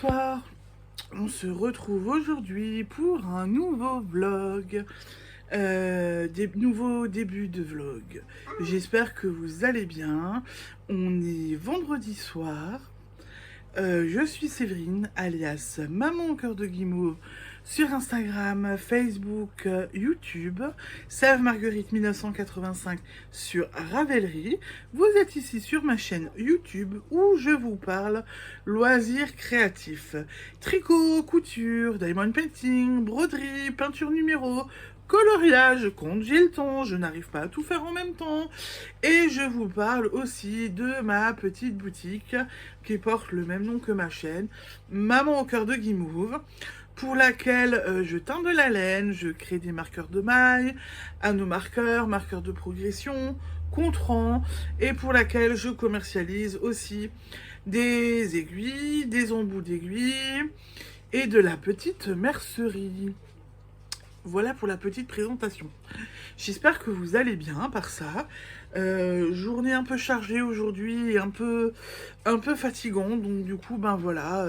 Bonsoir, on se retrouve aujourd'hui pour un nouveau vlog, des nouveaux débuts de vlog. J'espère que vous allez bien. On est vendredi soir. Je suis Séverine, alias Maman au cœur de guimauve, sur Instagram, Facebook, YouTube, Sève Marguerite 1985 sur Ravelry. Vous êtes ici sur ma chaîne YouTube où je vous parle loisirs créatifs, tricot, couture, diamond painting, broderie, peinture numéro, coloriage, quand j'ai le temps, je n'arrive pas à tout faire en même temps. Et je vous parle aussi de ma petite boutique qui porte le même nom que ma chaîne, Maman au cœur de guimauve, pour laquelle je teins de la laine, je crée des marqueurs de mailles, anneaux marqueurs, marqueurs de progression, contrants, et pour laquelle je commercialise aussi des aiguilles, des embouts d'aiguilles et de la petite mercerie. Voilà pour la petite présentation. J'espère que vous allez bien par ça. Journée un peu chargée aujourd'hui et un peu fatigante. Donc du coup, ben voilà,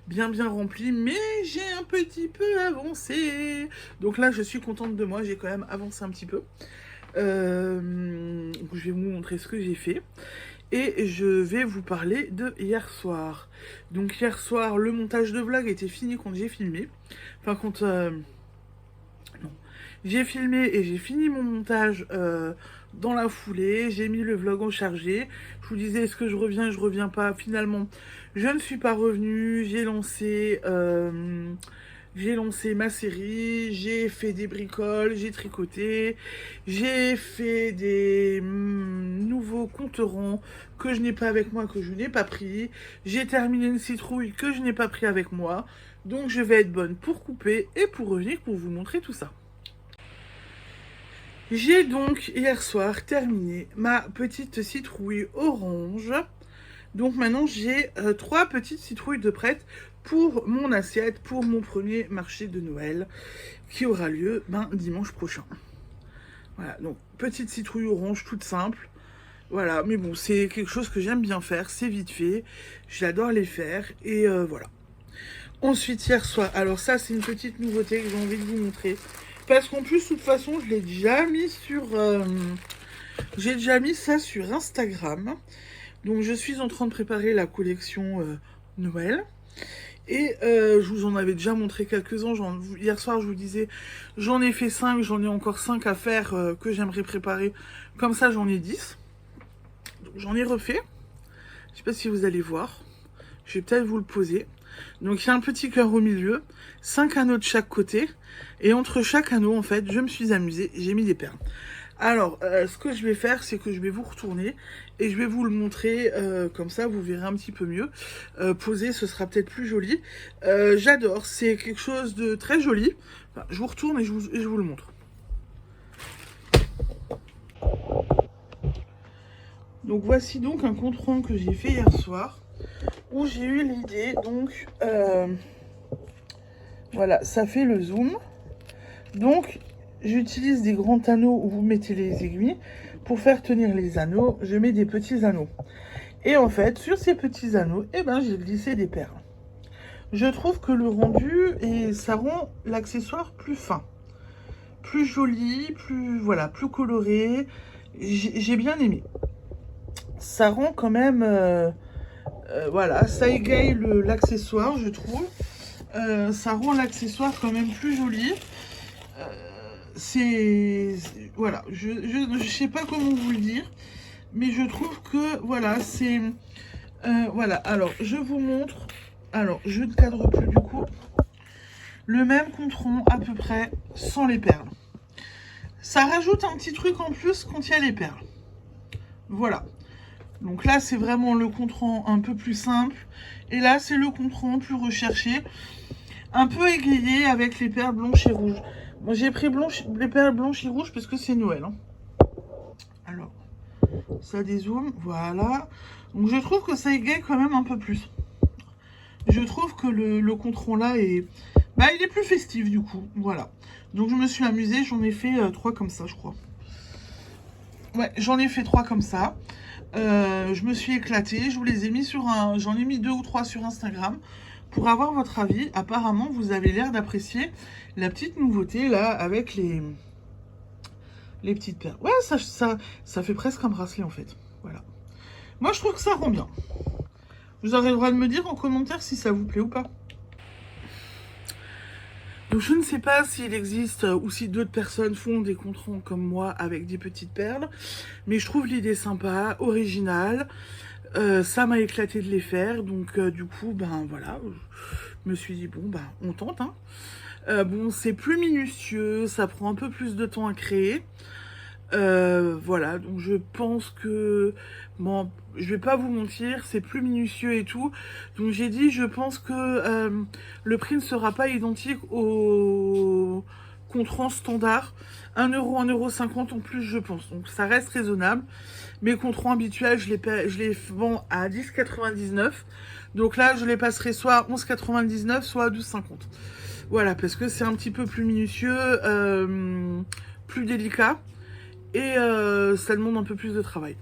bien rempli. Mais j'ai un petit peu avancé. Donc là, je suis contente de moi. J'ai quand même avancé un petit peu. Je vais vous montrer ce que j'ai fait. Et je vais vous parler de hier soir. Donc hier soir, le montage de vlog était fini quand j'ai filmé. Enfin, quand... non. J'ai filmé et j'ai fini mon montage dans la foulée. J'ai mis le vlog en chargé. Je vous disais, est-ce que je reviens pas. Finalement, je ne suis pas revenue. J'ai lancé ma série. J'ai fait des bricoles. J'ai tricoté. J'ai fait des nouveaux compterons que je n'ai pas avec moi, que je n'ai pas pris. J'ai terminé une citrouille que je n'ai pas pris avec moi. Donc je vais être bonne pour couper et pour revenir pour vous montrer tout ça. J'ai donc hier soir terminé ma petite citrouille orange. Donc maintenant j'ai 3 petites citrouilles de prête pour mon assiette, pour mon premier marché de Noël qui aura lieu dimanche prochain. Voilà, donc petite citrouille orange toute simple. Voilà, mais bon, c'est quelque chose que j'aime bien faire, c'est vite fait. J'adore les faire et voilà. Ensuite, hier soir, alors ça, c'est une petite nouveauté que j'ai envie de vous montrer. Parce qu'en plus, de toute façon, je l'ai déjà mis sur... j'ai déjà mis ça sur Instagram. Donc, je suis en train de préparer la collection Noël. Et je vous en avais déjà montré quelques-uns. Hier soir, je vous disais, j'en ai fait 5, j'en ai encore 5 à faire que j'aimerais préparer. Comme ça, j'en ai 10. Donc, j'en ai refait. Je sais pas si vous allez voir. Je vais peut-être vous le poser. Donc il y a un petit cœur au milieu, 5 anneaux de chaque côté, et entre chaque anneau, en fait, je me suis amusée, j'ai mis des perles. Alors, ce que je vais faire, c'est que je vais vous retourner, et je vais vous le montrer, comme ça, vous verrez un petit peu mieux. Posé, ce sera peut-être plus joli. J'adore, c'est quelque chose de très joli. Enfin, je vous retourne et je vous le montre. Donc voici donc un compte rendu que j'ai fait hier soir, où j'ai eu l'idée, donc, voilà, ça fait le zoom. Donc, j'utilise des grands anneaux où vous mettez les aiguilles. Pour faire tenir les anneaux, je mets des petits anneaux. Et en fait, sur ces petits anneaux, j'ai glissé des perles. Je trouve que le rendu, et ça rend l'accessoire plus fin, plus joli, plus coloré. J'ai bien aimé. Ça rend quand même... voilà, ça égaye l'accessoire, je trouve. Ça rend l'accessoire quand même plus joli. Voilà, je sais pas comment vous le dire, mais je trouve que, voilà, c'est... voilà, alors, je vous montre. Alors, je ne cadre plus du coup. Le même compte rond, à peu près, sans les perles. Ça rajoute un petit truc en plus quand il y a les perles. Voilà. Donc là, c'est vraiment le compte rond un peu plus simple. Et là, c'est le compte rond plus recherché. Un peu égayé avec les perles blanches et rouges. Bon, j'ai pris les perles blanches et rouges parce que c'est Noël. Hein. Alors, ça dézoome. Voilà. Donc, je trouve que ça égaye quand même un peu plus. Je trouve que le compte rond là est... il est plus festif du coup. Voilà. Donc, je me suis amusée. J'en ai fait 3 comme ça, je crois. Ouais, j'en ai fait 3 comme ça. Je me suis éclatée, je vous les ai mis sur j'en ai mis 2 ou 3 sur Instagram. pour avoir votre avis. Apparemment, vous avez l'air d'apprécier la petite nouveauté là avec les petites perles. Ouais, ça fait presque un bracelet en fait. Voilà. Moi, je trouve que ça rend bien. Vous aurez le droit de me dire en commentaire si ça vous plaît ou pas. Donc je ne sais pas s'il existe ou si d'autres personnes font des controns comme moi avec des petites perles, mais je trouve l'idée sympa, originale. Ça m'a éclaté de les faire, donc du coup, ben voilà, je me suis dit bon, ben on tente. Hein. Bon, c'est plus minutieux, ça prend un peu plus de temps à créer. Voilà, donc je pense que, bon, je vais pas vous mentir, c'est plus minutieux et tout. Donc j'ai dit, je pense que le prix ne sera pas identique au contrant standard. 1 euro, 1,50 € en plus, je pense. Donc ça reste raisonnable. Mes contrats habituels, je les vends à 10,99 €. Donc là, je les passerai soit à 11,99 €, soit à 12,50 €. Voilà, parce que c'est un petit peu plus minutieux, plus délicat. Et ça demande un peu plus de travail.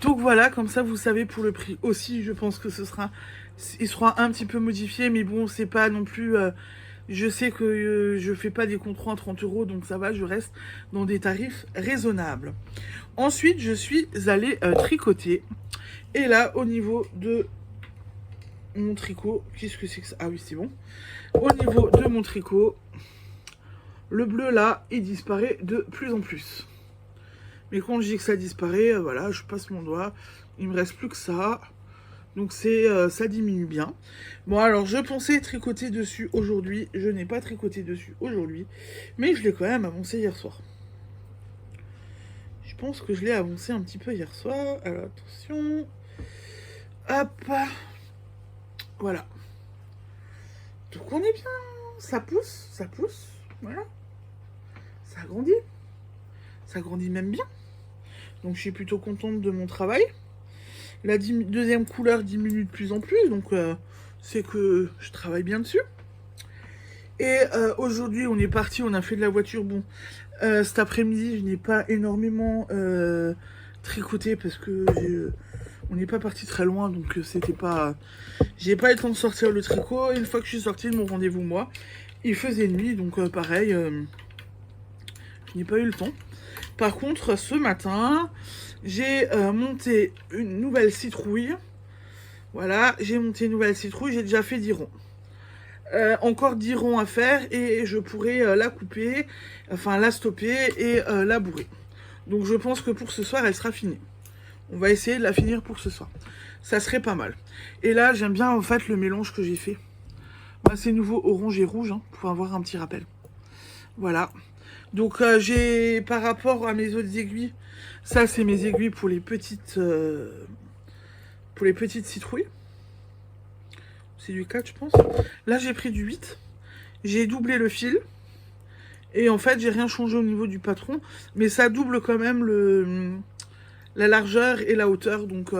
Donc voilà, comme ça vous savez pour le prix aussi, je pense que il sera un petit peu modifié, mais bon, c'est pas non plus, je sais que je fais pas des contrats à 30 €, donc ça va, je reste dans des tarifs raisonnables. Ensuite, je suis allée tricoter, et là, au niveau de mon tricot, qu'est-ce que c'est que ça? Ah oui, c'est bon. Au niveau de mon tricot, le bleu là, il disparaît de plus en plus. Mais quand je dis que ça disparaît, voilà, je passe mon doigt. Il me reste plus que ça. Donc ça diminue bien. Bon, alors je pensais tricoter dessus aujourd'hui. Je n'ai pas tricoté dessus aujourd'hui. Mais je l'ai quand même avancé hier soir. Je pense que je l'ai avancé un petit peu hier soir. Alors attention. Hop. Voilà. Donc on est bien. Ça pousse, ça pousse. Voilà. Ça grandit. Ça grandit même bien. Donc je suis plutôt contente de mon travail. La deuxième couleur diminue de plus en plus. Donc c'est que je travaille bien dessus. Et aujourd'hui on est parti, on a fait de la voiture. Bon, cet après-midi je n'ai pas énormément tricoté parce que on n'est pas parti très loin. Donc c'était pas... J'ai pas eu le temps de sortir le tricot. Et une fois que je suis sortie de mon rendez-vous moi, il faisait nuit. Donc pareil, je n'ai pas eu le temps. Par contre, ce matin, j'ai monté une nouvelle citrouille. Voilà, j'ai monté une nouvelle citrouille. J'ai déjà fait 10 ronds. Encore 10 ronds à faire et je pourrais la couper, enfin la stopper et la bourrer. Donc je pense que pour ce soir, elle sera finie. On va essayer de la finir pour ce soir. Ça serait pas mal. Et là, j'aime bien en fait le mélange que j'ai fait. Bah, c'est nouveau orange et rouge, hein, pour avoir un petit rappel. Voilà. Donc j'ai, par rapport à mes autres aiguilles, ça c'est mes aiguilles pour les petites citrouilles. C'est du 4 je pense. Là j'ai pris du 8. J'ai doublé le fil. Et en fait j'ai rien changé au niveau du patron. Mais ça double quand même la largeur et la hauteur. Donc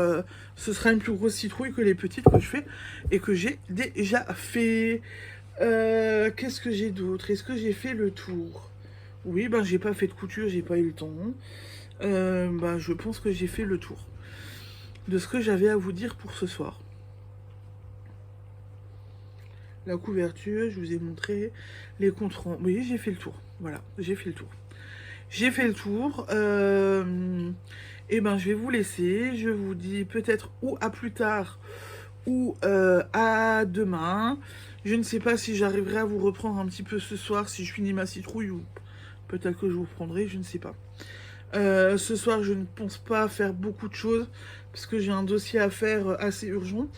ce sera une plus grosse citrouille que les petites que je fais. Et que j'ai déjà fait. Qu'est-ce que j'ai d'autre? Est-ce que j'ai fait le tour? Oui, ben j'ai pas fait de couture, j'ai pas eu le temps. Ben, je pense que j'ai fait le tour de ce que j'avais à vous dire pour ce soir. La couverture, je vous ai montré les contrants. Oui, j'ai fait le tour. Voilà, j'ai fait le tour. J'ai fait le tour. Et ben, je vais vous laisser. Je vous dis peut-être ou à plus tard ou à demain. Je ne sais pas si j'arriverai à vous reprendre un petit peu ce soir, si je finis ma citrouille ou peut-être que je vous reprendrai, je ne sais pas. Ce soir, je ne pense pas faire beaucoup de choses parce que j'ai un dossier à faire assez urgent.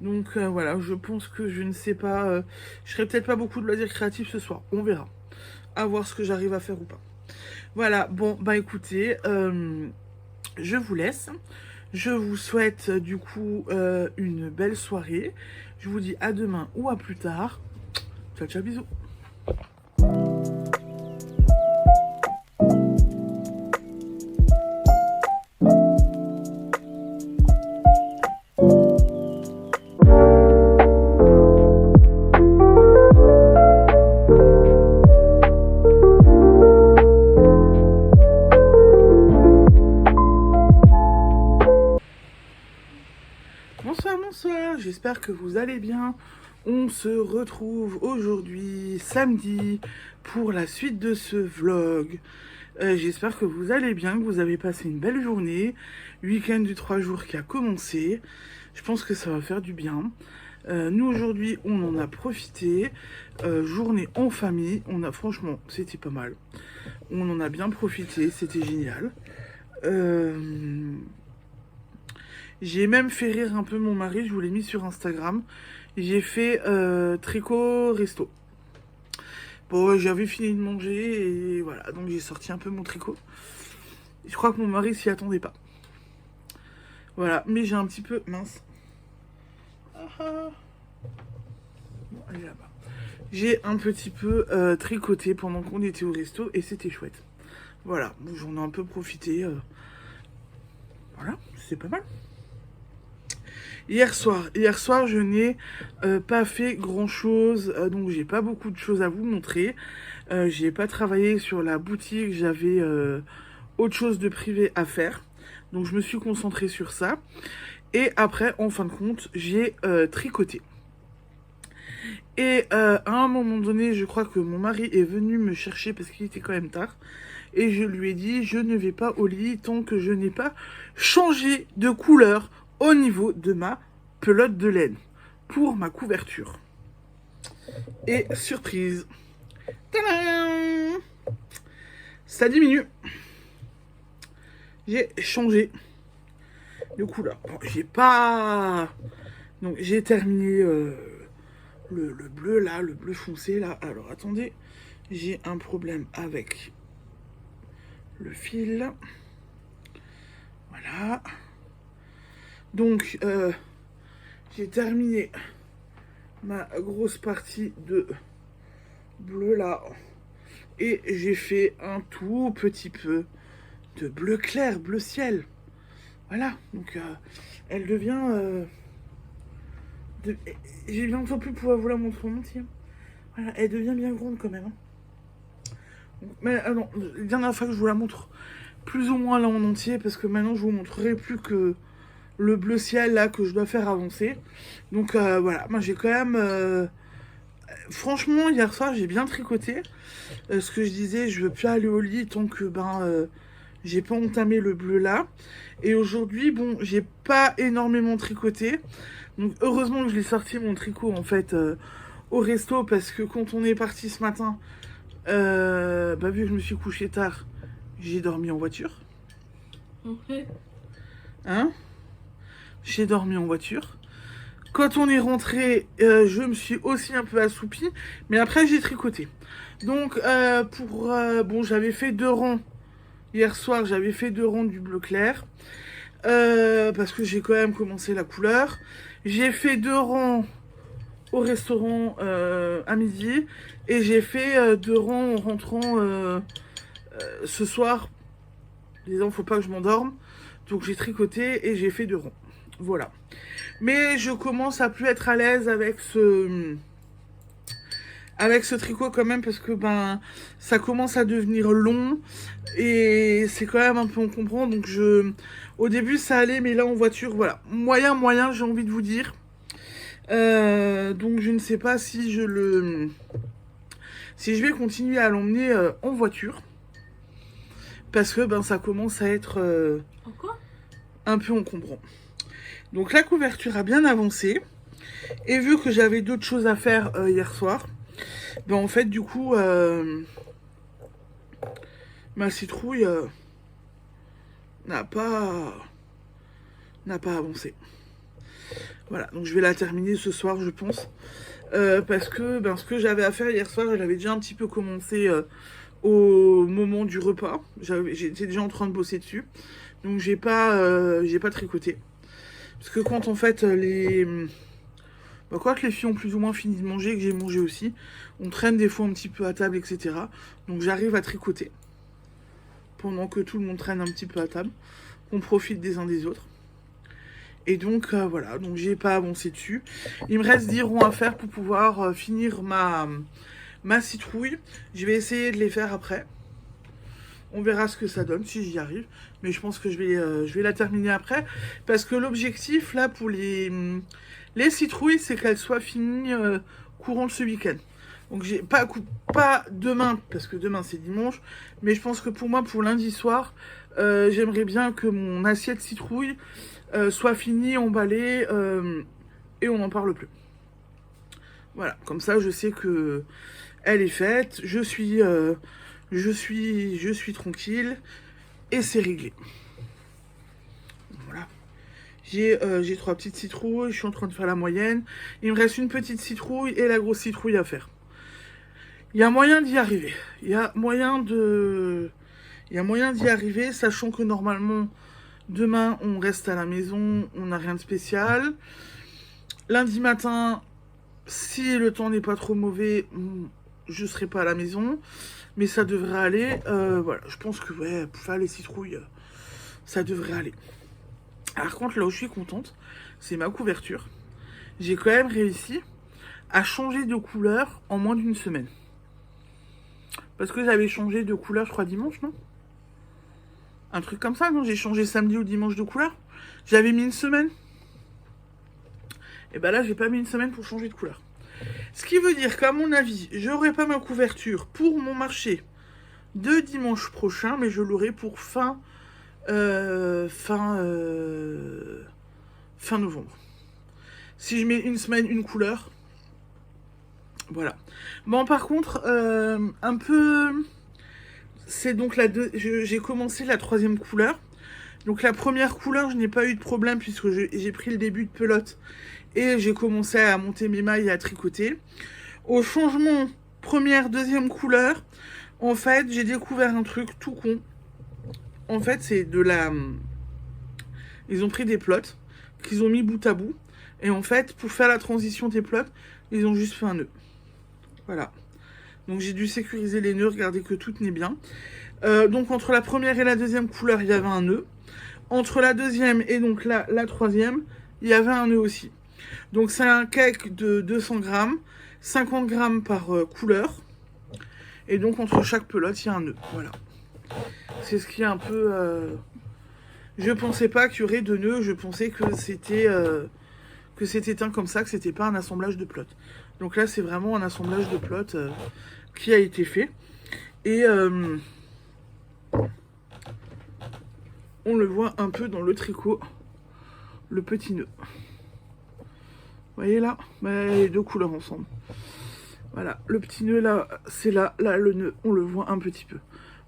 Donc voilà, je pense que je ne sais pas. Je ferai peut-être pas beaucoup de loisirs créatifs ce soir. On verra. À voir ce que j'arrive à faire ou pas. Voilà, bon, bah écoutez, je vous laisse. Je vous souhaite du coup une belle soirée. Je vous dis à demain ou à plus tard. Ciao, ciao, bisous. Bonsoir, j'espère que vous allez bien. On se retrouve aujourd'hui, samedi, pour la suite de ce vlog. J'espère que vous allez bien, que vous avez passé une belle journée. Week-end du 3 jours qui a commencé. Je pense que ça va faire du bien. Nous aujourd'hui, on en a profité. Journée en famille. Franchement, c'était pas mal. On en a bien profité, c'était génial. J'ai même fait rire un peu mon mari, je vous l'ai mis sur Instagram. J'ai fait tricot resto. Bon, j'avais fini de manger et voilà, donc j'ai sorti un peu mon tricot. Je crois que mon mari s'y attendait pas. Voilà, mais j'ai un petit peu... Mince. Bon, elle est là-bas. J'ai un petit peu tricoté pendant qu'on était au resto et c'était chouette. Voilà, bon, j'en ai un peu profité. Voilà, c'est pas mal. Hier soir, je n'ai pas fait grand chose, donc j'ai pas beaucoup de choses à vous montrer. J'ai pas travaillé sur la boutique, j'avais autre chose de privé à faire. Donc je me suis concentrée sur ça. Et après, en fin de compte, j'ai tricoté. Et à un moment donné, je crois que mon mari est venu me chercher parce qu'il était quand même tard. Et je lui ai dit, je ne vais pas au lit tant que je n'ai pas changé de couleur au niveau de ma pelote de laine pour ma couverture. Et surprise, tadam, ça diminue. J'ai changé de couleur. Bon, j'ai pas... Donc j'ai terminé le bleu là, le bleu foncé là. Alors attendez, j'ai un problème avec le fil. Voilà. Donc, j'ai terminé ma grosse partie de bleu là. Et j'ai fait un tout petit peu de bleu clair, bleu ciel. Voilà. Donc, elle devient... J'ai bientôt plus pouvoir vous la montrer en entier. Voilà, elle devient bien grande quand même. Mais non, la dernière fois que je vous la montre plus ou moins là en entier, parce que maintenant je vous montrerai plus que le bleu ciel là que je dois faire avancer. Donc voilà, moi j'ai quand même... franchement, hier soir j'ai bien tricoté. Ce que je disais, je veux plus aller au lit tant que j'ai pas entamé le bleu là. Et aujourd'hui, bon, j'ai pas énormément tricoté. Donc heureusement que je l'ai sorti mon tricot en fait au resto, parce que quand on est parti ce matin, vu que je me suis couché tard, j'ai dormi en voiture. Hein? J'ai dormi en voiture. Quand on est rentré, je me suis aussi un peu assoupie, mais après j'ai tricoté. Donc bon, j'avais fait 2 rangs hier soir, j'avais fait 2 rangs du bleu clair, parce que j'ai quand même commencé la couleur. J'ai fait 2 rangs au restaurant à midi, et j'ai fait 2 rangs en rentrant ce soir, disant faut pas que je m'endorme. Donc j'ai tricoté et j'ai fait 2 rangs. Voilà. Mais je commence à plus être à l'aise avec ce tricot quand même, parce que ça commence à devenir long et c'est quand même un peu encombrant. Donc au début ça allait, mais là en voiture, voilà, moyen, j'ai envie de vous dire. Donc je ne sais pas si je vais continuer à l'emmener en voiture, parce que ça commence à être un peu encombrant. Donc la couverture a bien avancé, et vu que j'avais d'autres choses à faire hier soir, en fait du coup ma citrouille n'a pas avancé. Voilà, donc je vais la terminer ce soir je pense, parce que ce que j'avais à faire hier soir, je l'avais déjà un petit peu commencé au moment du repas. J'étais déjà en train de bosser dessus, donc j'ai pas tricoté. Parce que quand en fait quand les filles ont plus ou moins fini de manger, que j'ai mangé aussi, on traîne des fois un petit peu à table, etc. Donc j'arrive à tricoter pendant que tout le monde traîne un petit peu à table, qu'on profite des uns des autres. Et donc voilà, donc j'ai pas avancé dessus. Il me reste 10 ronds à faire pour pouvoir finir ma citrouille. Je vais essayer de les faire après. On verra ce que ça donne, si j'y arrive. Mais je pense que je vais la terminer après. Parce que l'objectif, là, pour les les citrouilles, c'est qu'elles soient finies courant de ce week-end. Donc j'ai pas demain, parce que demain c'est dimanche, mais je pense que pour moi, pour lundi soir, j'aimerais bien que mon assiette citrouille soit finie, emballée, et on n'en parle plus. Voilà, comme ça je sais que elle est faite, je suis tranquille, et c'est réglé. Voilà. J'ai 3 petites citrouilles, je suis en train de faire la moyenne. Il me reste une petite citrouille et la grosse citrouille à faire. Il y a moyen d'y arriver. Il y a moyen d'y arriver, sachant que normalement, demain, on reste à la maison, on n'a rien de spécial. Lundi matin, si le temps n'est pas trop mauvais, je ne serai pas à la maison. Mais ça devrait aller. Voilà, je pense que ouais, pour faire les citrouilles, ça devrait aller. Par contre, là où je suis contente, c'est ma couverture. J'ai quand même réussi à changer de couleur en moins d'une semaine. Parce que j'avais changé de couleur, je crois, dimanche, non? Un truc comme ça, non? J'ai changé samedi ou dimanche de couleur. J'avais mis une semaine. Et ben là, j'ai pas mis une semaine pour changer de couleur. Ce qui veut dire qu'à mon avis, j'aurai pas ma couverture pour mon marché de dimanche prochain, mais je l'aurai pour fin novembre. Si je mets une semaine, une couleur, voilà. Bon, par contre, un peu, c'est donc j'ai commencé la 3e couleur. Donc la première couleur, je n'ai pas eu de problème puisque j'ai pris le début de pelote et j'ai commencé à monter mes mailles et à tricoter. Au changement première, 2e couleur, en fait, j'ai découvert un truc tout con. En fait, c'est ils ont pris des plots qu'ils ont mis bout à bout. Et en fait, pour faire la transition des plots, ils ont juste fait un nœud. Voilà. Donc j'ai dû sécuriser les nœuds, regarder que tout tenait bien. Donc entre la première et la 2e couleur, il y avait un nœud. Entre la 2e et donc la 3e, il y avait un nœud aussi. Donc c'est un cake de 200 grammes, 50 grammes par couleur. Et donc entre chaque pelote, il y a un nœud. Voilà. C'est ce qui est un peu... Je pensais pas qu'il y aurait de nœuds, je pensais que c'était un comme ça, que c'était pas un assemblage de plots. Donc là, c'est vraiment un assemblage de plots qui a été fait. Et on le voit un peu dans le tricot, le petit nœud. Vous voyez là, les 2 couleurs ensemble. Voilà, le petit nœud là, c'est là le nœud, on le voit un petit peu.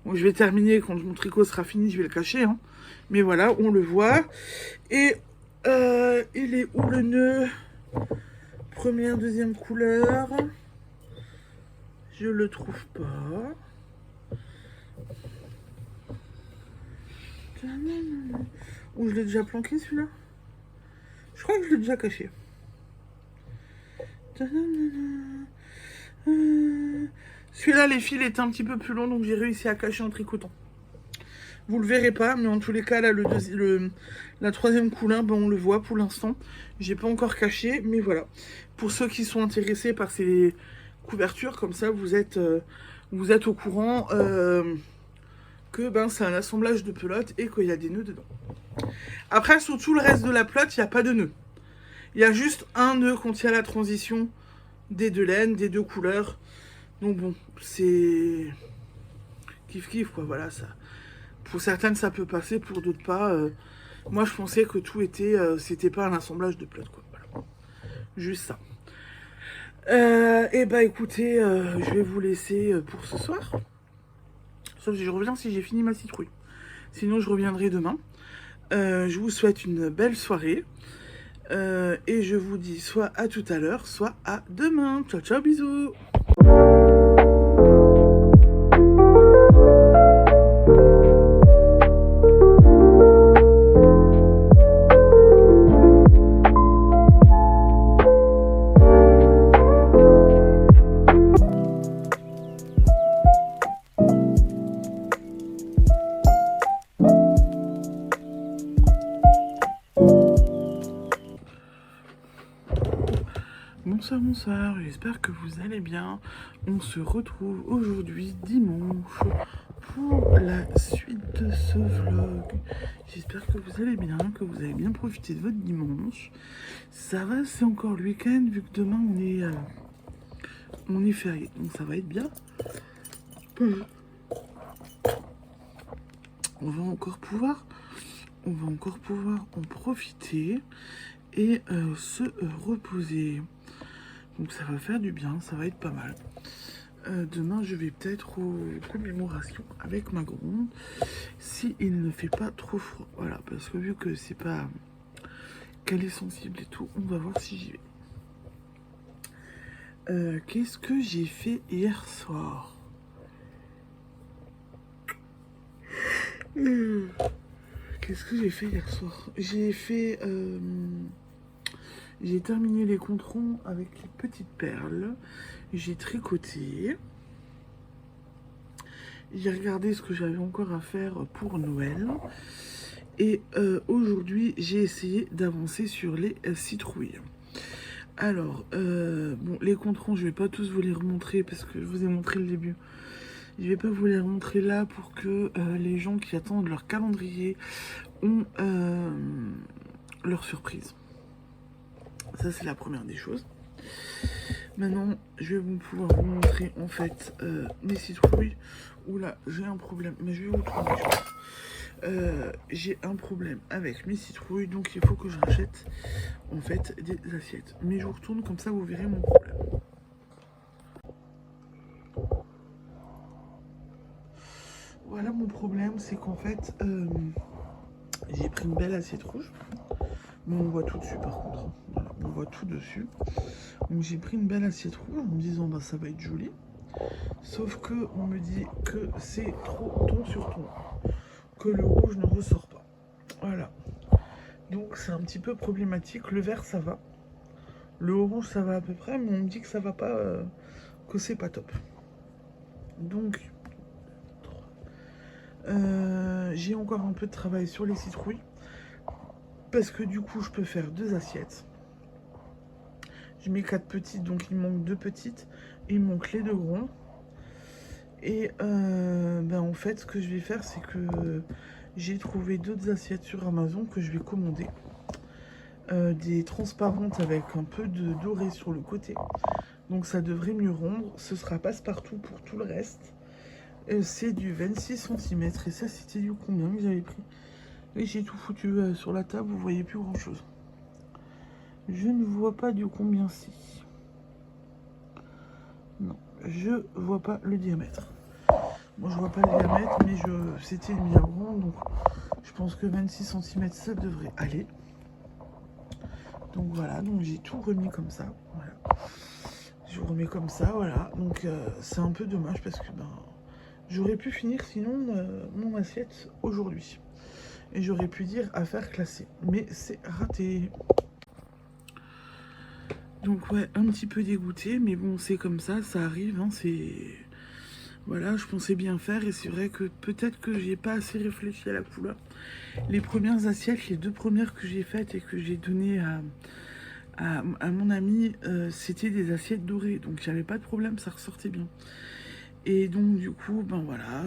Bon, je vais terminer, quand mon tricot sera fini, je vais le cacher. Hein. Mais voilà, on le voit. Et il est où le nœud? Première, 2e couleur. Je le trouve pas. Ou je l'ai déjà planqué celui-là? Je crois que je l'ai déjà caché. Celui-là, les fils étaient un petit peu plus longs, donc j'ai réussi à cacher en tricotant. Vous le verrez pas, mais en tous les cas, là, la 3e couleur, ben, on le voit pour l'instant. J'ai pas encore caché, mais voilà. Pour ceux qui sont intéressés par ces couvertures, comme ça, vous êtes au courant que ben, c'est un assemblage de pelotes et qu'il y a des nœuds dedans. Après, sur tout le reste de la pelote, il n'y a pas de nœud. Il y a juste un nœud quand il y a la transition des 2 laines, des 2 couleurs. Donc bon, c'est kiff-kiff, quoi, voilà, ça. Pour certaines, ça peut passer, pour d'autres pas. Moi, je pensais que tout était... c'était pas un assemblage de plots, quoi. Voilà. Juste ça. Et bah, écoutez, je vais vous laisser pour ce soir. Sauf que je reviens si j'ai fini ma citrouille. Sinon, je reviendrai demain. Je vous souhaite une belle soirée. Et je vous dis soit à tout à l'heure, soit à demain. Ciao, ciao, bisous. Bonsoir, bonsoir. bonsoir, j'espère que vous allez bien. On se retrouve aujourd'hui dimanche pour la suite de ce vlog. J'espère que vous allez bien, que vous avez bien profité de votre dimanche. Ça va, c'est encore le week-end vu que demain on est férié, donc ça va être bien. On va encore pouvoir en profiter et se reposer. Donc ça va faire du bien, ça va être pas mal. Demain, je vais peut-être aux commémorations avec ma gronde, si il ne fait pas trop froid. Voilà, parce que vu que c'est pas qu'elle est sensible et tout, on va voir si j'y vais. Qu'est-ce que j'ai fait hier soir? Qu'est-ce que j'ai fait hier soir? J'ai terminé les controns avec les petites perles. J'ai tricoté. J'ai regardé ce que j'avais encore à faire pour Noël. Et aujourd'hui, j'ai essayé d'avancer sur les citrouilles. Alors, bon, les controns, je vais pas tous vous les remontrer parce que je vous ai montré le début. Je vais pas vous les remontrer là pour que les gens qui attendent leur calendrier ont leur surprise. Ça, c'est la première des choses. Maintenant, je vais pouvoir vous montrer en fait mes citrouilles. Oula, j'ai un problème, mais je vais vous trouver. J'ai un problème avec mes citrouilles, donc il faut que je rachète en fait des assiettes. Mais je vous retourne comme ça, vous verrez mon problème. Voilà mon problème, c'est qu'en fait, j'ai pris une belle assiette rouge. Mais on voit tout dessus par contre. Voilà, on voit tout dessus. Donc j'ai pris une belle assiette rouge en me disant bah ça va être joli. Sauf que on me dit que c'est trop ton sur ton. Que le rouge ne ressort pas. Voilà. Donc c'est un petit peu problématique. Le vert ça va. Le orange ça va à peu près, mais on me dit que ça va pas, que c'est pas top. Donc j'ai encore un peu de travail sur les citrouilles. Parce que du coup je peux faire 2 assiettes. Je mets 4 petites, donc il manque 2 petites. Et il manque les 2 grands. Et ben en fait ce que je vais faire c'est que j'ai trouvé d'autres assiettes sur Amazon que je vais commander. Des transparentes avec un peu de doré sur le côté. Donc ça devrait mieux rendre. Ce sera passe-partout pour tout le reste. C'est du 26 cm. Et ça c'était du combien que j'avais pris? Et j'ai tout foutu sur la table, vous voyez plus grand chose. Je ne vois pas du combien-ci. Non, je vois pas le diamètre. Moi je vois pas le diamètre, mais c'était une bien grande, donc je pense que 26 cm ça devrait aller. Donc voilà, donc j'ai tout remis comme ça. Voilà. Je remets comme ça, voilà. Donc c'est un peu dommage parce que ben j'aurais pu finir sinon mon assiette aujourd'hui. Et j'aurais pu dire affaire classée. Mais c'est raté. Donc ouais, un petit peu dégoûté. Mais bon, c'est comme ça arrive. Hein, c'est... Voilà, je pensais bien faire. Et c'est vrai que peut-être que j'ai pas assez réfléchi à la couleur. Les premières assiettes, les 2 premières que j'ai faites et que j'ai données à mon ami, c'était des assiettes dorées. Donc j'avais pas de problème, ça ressortait bien. Et donc du coup, ben voilà.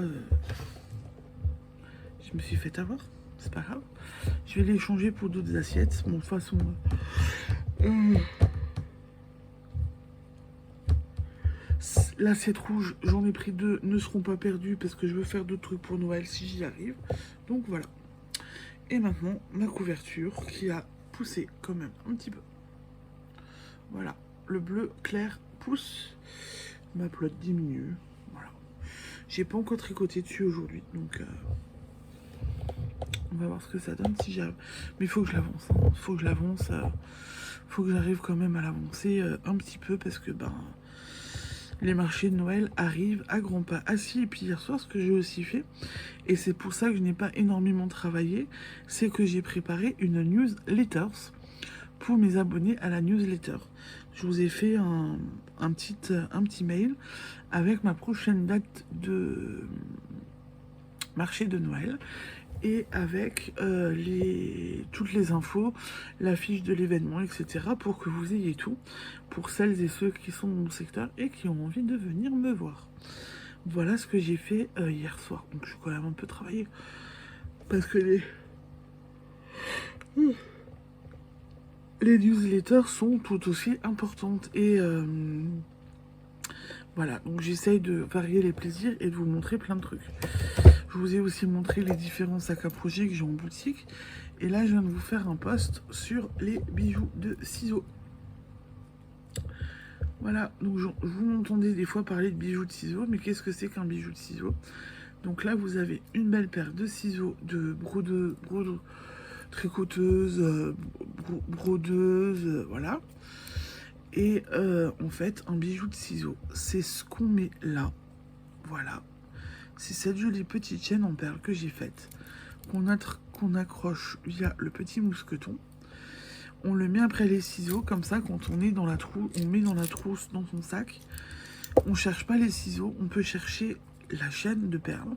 Je me suis fait avoir. C'est pas grave. Je vais les changer pour d'autres assiettes. Bon, de toute façon... l'assiette rouge, j'en ai pris 2, ne seront pas perdus parce que je veux faire d'autres trucs pour Noël si j'y arrive. Donc voilà. Et maintenant, ma couverture qui a poussé quand même un petit peu. Voilà. Le bleu clair pousse. Ma pelote diminue. Voilà. J'ai pas encore tricoté dessus aujourd'hui. Donc... on va voir ce que ça donne si j'arrive. Mais il faut que je l'avance. Hein. Faut que je l'avance. Faut que j'arrive quand même à l'avancer un petit peu parce que ben les marchés de Noël arrivent à grands pas. Ah si, et puis hier soir, ce que j'ai aussi fait, et c'est pour ça que je n'ai pas énormément travaillé, c'est que j'ai préparé une newsletter pour mes abonnés à la newsletter. Je vous ai fait un petit mail avec ma prochaine date marché de Noël, et avec toutes les infos, la fiche de l'événement, etc. pour que vous ayez tout, pour celles et ceux qui sont dans mon secteur et qui ont envie de venir me voir. Voilà ce que j'ai fait hier soir. Donc je suis quand même un peu travaillée, parce que les newsletters sont tout aussi importantes. Et voilà, donc j'essaye de varier les plaisirs et de vous montrer plein de trucs. Je vous ai aussi montré les différents sacs à projet que j'ai en boutique. Et là, je viens de vous faire un post sur les bijoux de ciseaux. Voilà, donc vous m'entendez des fois parler de bijoux de ciseaux, mais qu'est-ce que c'est qu'un bijou de ciseaux? Donc là, vous avez une belle paire de ciseaux de tricoteuse, brodeuse, voilà. Et en fait, un bijou de ciseaux, c'est ce qu'on met là, voilà. C'est cette jolie petite chaîne en perles que j'ai faite, qu'on accroche via le petit mousqueton. On le met après les ciseaux, comme ça, quand on est dans la trousse, on met dans la trousse, dans son sac. On cherche pas les ciseaux, on peut chercher la chaîne de perles.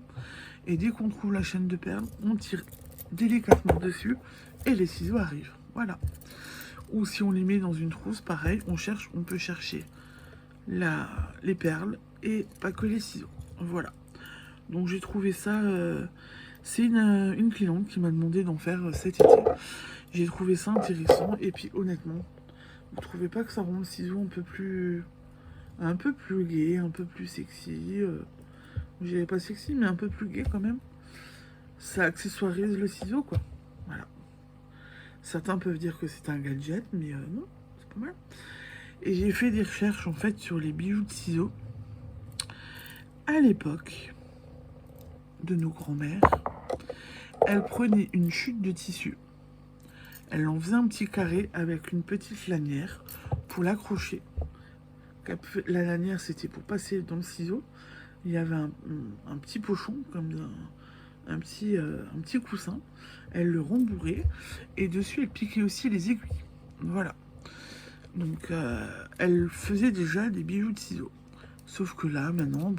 Et dès qu'on trouve la chaîne de perles, on tire délicatement dessus et les ciseaux arrivent. Voilà. Ou si on les met dans une trousse, pareil, on peut chercher les perles et pas que les ciseaux. Voilà. Donc j'ai trouvé ça... c'est une cliente qui m'a demandé d'en faire cet été. J'ai trouvé ça intéressant. Et puis honnêtement, vous trouvez pas que ça rend le ciseau un peu plus gai, un peu plus sexy, je dirais pas sexy, mais un peu plus gai quand même. Ça accessoirise le ciseau, quoi. Voilà. Certains peuvent dire que c'est un gadget, mais non, c'est pas mal. Et j'ai fait des recherches, en fait, sur les bijoux de ciseaux. À l'époque de nos grands-mères, elles prenaient une chute de tissu. Elles en faisaient un petit carré avec une petite lanière pour l'accrocher. La lanière, c'était pour passer dans le ciseau. Il y avait un petit pochon, comme un petit coussin. Elle le rembourrait et dessus, elle piquait aussi les aiguilles. Voilà. Donc, elle faisait déjà des bijoux de ciseaux. Sauf que là, maintenant,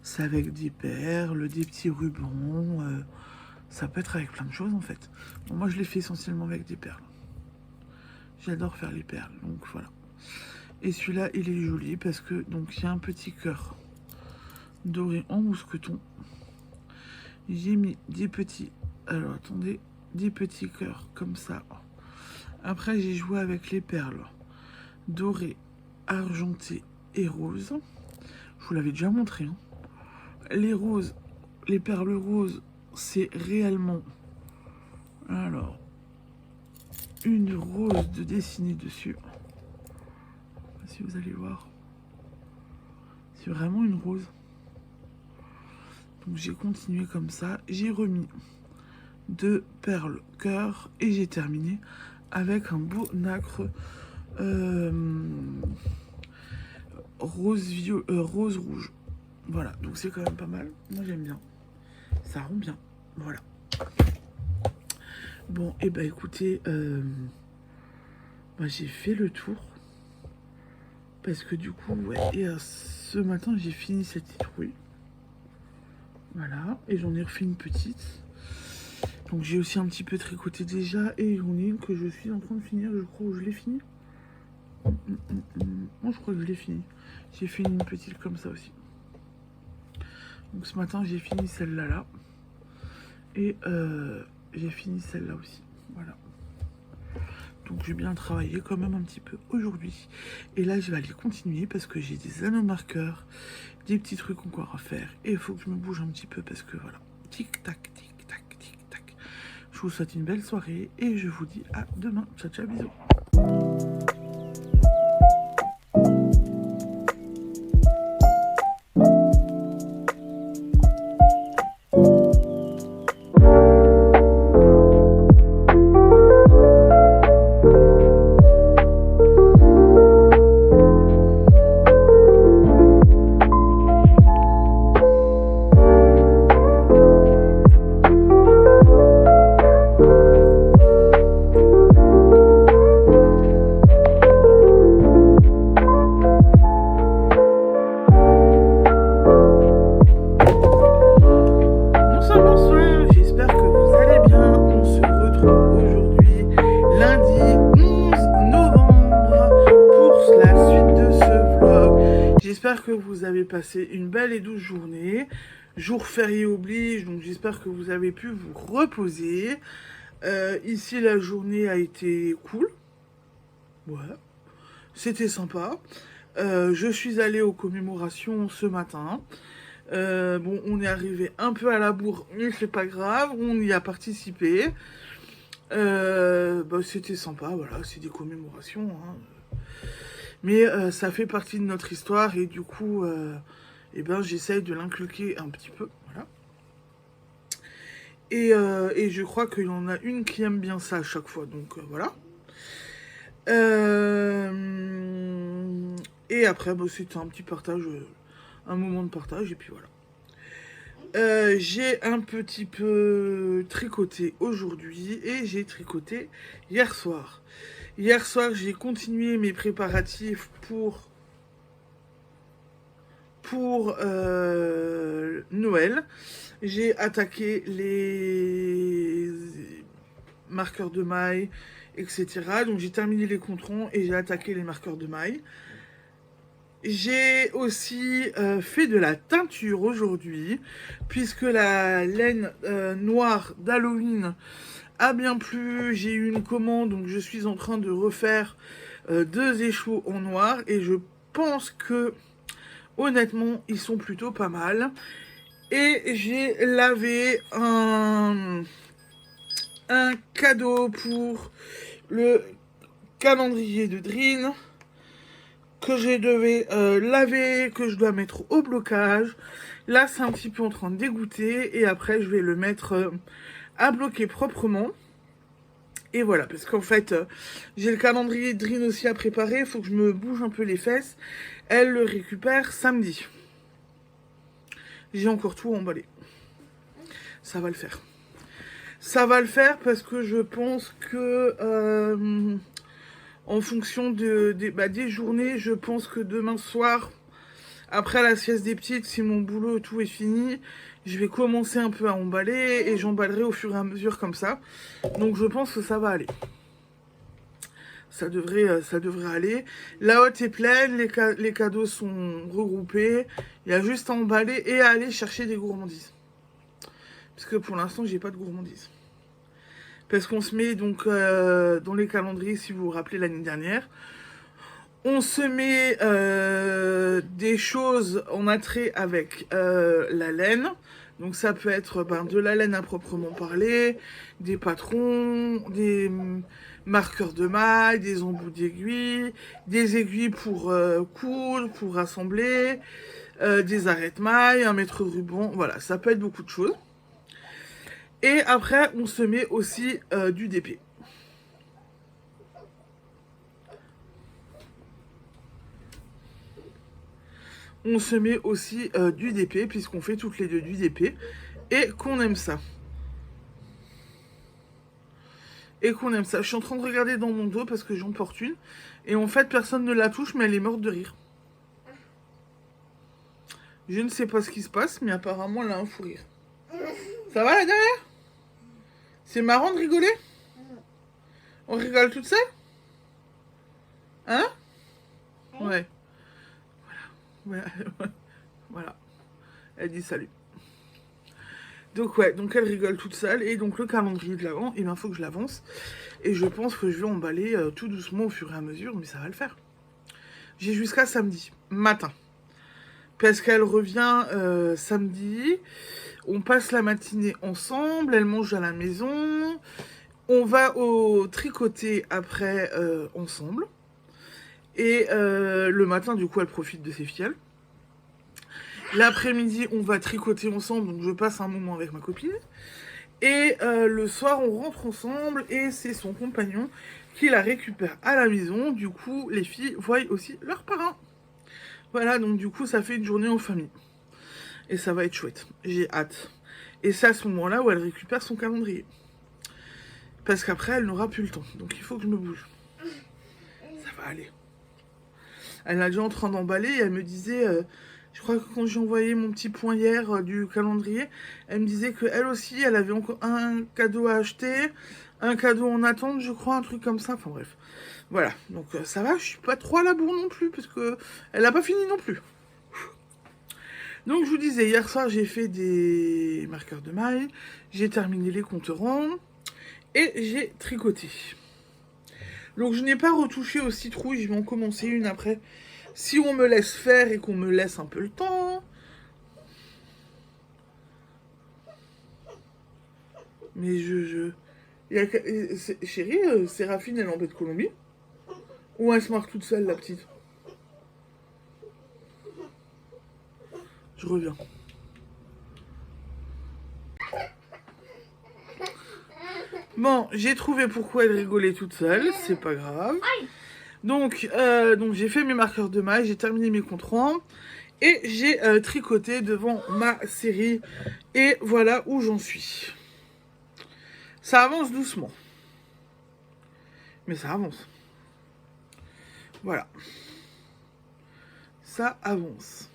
c'est avec des perles, des petits rubans. Ça peut être avec plein de choses, en fait. Bon, moi, je l'ai fait essentiellement avec des perles. J'adore faire les perles, donc voilà. Et celui-là, il est joli parce que, donc, il y a un petit cœur doré en mousqueton. J'ai mis des petits, alors attendez, des petits cœurs comme ça. Après, j'ai joué avec les perles dorées, argentées et roses. Je vous l'avais déjà montré. Hein. Les roses, les perles roses, c'est réellement, alors, une rose de dessinée dessus. Si vous allez voir, c'est vraiment une rose. Donc j'ai continué comme ça, j'ai remis 2 perles cœur et j'ai terminé avec un beau nacre rose rouge. Voilà, donc c'est quand même pas mal. Moi j'aime bien, ça rend bien. Voilà. Bon, et bah écoutez, j'ai fait le tour. Parce que du coup, ouais, et ce matin, j'ai fini cette citrouille. Voilà, et j'en ai refait une petite. Donc j'ai aussi un petit peu tricoté déjà. Et j'en ai une que je suis en train de finir, je crois, où je l'ai fini. Moi, je crois que je l'ai fini. J'ai fait une petite comme ça aussi. Donc ce matin, j'ai fini celle-là, là. Et j'ai fini celle-là aussi. Voilà. Donc j'ai bien travaillé quand même un petit peu aujourd'hui. Et là je vais aller continuer parce que j'ai des anneaux marqueurs, des petits trucs encore à faire. Et il faut que je me bouge un petit peu parce que voilà. Tic tac, tic tac, tic tac. Je vous souhaite une belle soirée et je vous dis à demain. Ciao ciao, bisous. J'espère que vous avez passé une belle et douce journée. Jour férié oblige, donc j'espère que vous avez pu vous reposer. Ici, la journée a été cool. Ouais, c'était sympa. Je suis allée aux commémorations ce matin. Bon, on est arrivé un peu à la bourre, mais c'est pas grave, on y a participé. C'était sympa, voilà, c'est des commémorations, hein. Mais ça fait partie de notre histoire et du coup, j'essaye de l'inculquer un petit peu, voilà. Et je crois qu'il y en a une qui aime bien ça à chaque fois, donc voilà. Et après, c'était un petit partage, un moment de partage, et puis voilà. J'ai un petit peu tricoté aujourd'hui et j'ai tricoté hier soir. Hier soir, j'ai continué mes préparatifs pour Noël. J'ai attaqué les marqueurs de mailles, etc. Donc j'ai terminé les controns et j'ai attaqué les marqueurs de mailles. J'ai aussi fait de la teinture aujourd'hui, puisque la laine noire d'Halloween a bien plu. J'ai eu une commande, donc je suis en train de refaire 2 échos en noir. Et je pense que, honnêtement, ils sont plutôt pas mal. Et j'ai lavé un cadeau pour le calendrier de Drin, que je devais laver, que je dois mettre au blocage. Là, c'est un petit peu en train de dégoûter. Et après, je vais le mettre à bloquer proprement. Et voilà, parce qu'en fait, j'ai le calendrier de Drin aussi à préparer. Il faut que je me bouge un peu les fesses. Elle le récupère samedi. J'ai encore tout emballé. Ça va le faire. Ça va le faire parce que je pense que... en fonction des journées, je pense que demain soir, après la sieste des petites, si mon boulot tout est fini, je vais commencer un peu à emballer et j'emballerai au fur et à mesure comme ça. Donc je pense que ça va aller. Ça devrait aller. La hotte est pleine, les cadeaux sont regroupés. Il y a juste à emballer et à aller chercher des gourmandises. Parce que pour l'instant, j'ai pas de gourmandises. Parce qu'on se met donc dans les calendriers, si vous vous rappelez l'année dernière, on se met des choses en attrait avec la laine. Donc ça peut être de la laine à proprement parler, des patrons, des marqueurs de mailles, des embouts d'aiguilles, des aiguilles pour coudre, pour rassembler, des arrêtes-mailles, un mètre ruban, voilà, ça peut être beaucoup de choses. Et après, on se met aussi du DP. On se met aussi du DP, puisqu'on fait toutes les deux du DP, et qu'on aime ça. Je suis en train de regarder dans mon dos parce que j'en porte une. Et en fait, personne ne la touche, mais elle est morte de rire. Je ne sais pas ce qui se passe, mais apparemment, elle a un fou rire. Ça va là derrière? C'est marrant de rigoler? On rigole toute seule? Hein? Ouais. Voilà. Voilà. Elle dit salut. Donc ouais, donc elle rigole toute seule. Et donc le calendrier de l'avant, il faut que je l'avance. Et je pense que je vais emballer tout doucement au fur et à mesure, mais ça va le faire. J'ai jusqu'à samedi matin. Parce qu'elle revient samedi. On passe la matinée ensemble. Elle mange à la maison. On va au tricoter après ensemble. Et le matin, du coup, elle profite de ses fioles. L'après-midi, on va tricoter ensemble, donc je passe un moment avec ma copine. Et le soir, on rentre ensemble et c'est son compagnon qui la récupère à la maison. Du coup, les filles voient aussi leurs parents. Voilà, donc du coup, ça fait une journée en famille. Et ça va être chouette. J'ai hâte. Et c'est à ce moment-là où elle récupère son calendrier. Parce qu'après, elle n'aura plus le temps. Donc il faut que je me bouge. Ça va aller. Elle est déjà en train d'emballer et elle me disait... je crois que quand j'ai envoyé mon petit point hier du calendrier, elle me disait qu'elle aussi, elle avait encore un cadeau à acheter, un cadeau en attente, je crois, un truc comme ça. Enfin bref. Voilà, donc ça va, je suis pas trop à la bourre non plus, parce que elle n'a pas fini non plus. Donc je vous disais, hier soir j'ai fait des marqueurs de mailles, j'ai terminé les compte-ronds et j'ai tricoté. Donc je n'ai pas retouché aux citrouilles, je vais en commencer une après. Si on me laisse faire et qu'on me laisse un peu le temps. Mais Chérie, Séraphine, elle embête Colombie? Ou elle se marque toute seule, la petite? Je reviens. Bon, j'ai trouvé pourquoi elle rigolait toute seule, c'est pas grave. Donc j'ai fait mes marqueurs de mailles, j'ai terminé mes comptes-rends et j'ai tricoté devant ma série. Et voilà où j'en suis. Ça avance doucement. Mais ça avance. Voilà. Ça avance.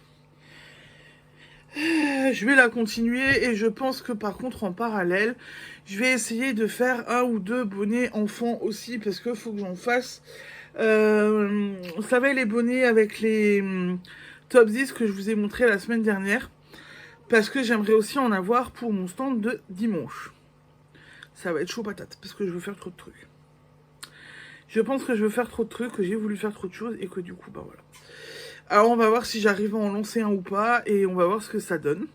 Je vais la continuer et je pense que par contre en parallèle, je vais essayer de faire 1 ou 2 bonnets enfants aussi parce qu'il faut que j'en fasse. Vous savez les bonnets avec les top 10 que je vous ai montré la semaine dernière parce que j'aimerais aussi en avoir pour mon stand de dimanche. Ça va être chaud patate parce que je veux faire trop de trucs. Je pense que je veux faire trop de trucs, que j'ai voulu faire trop de choses et que du coup, bah voilà. Alors on va voir si j'arrive à en lancer un ou pas et on va voir ce que ça donne.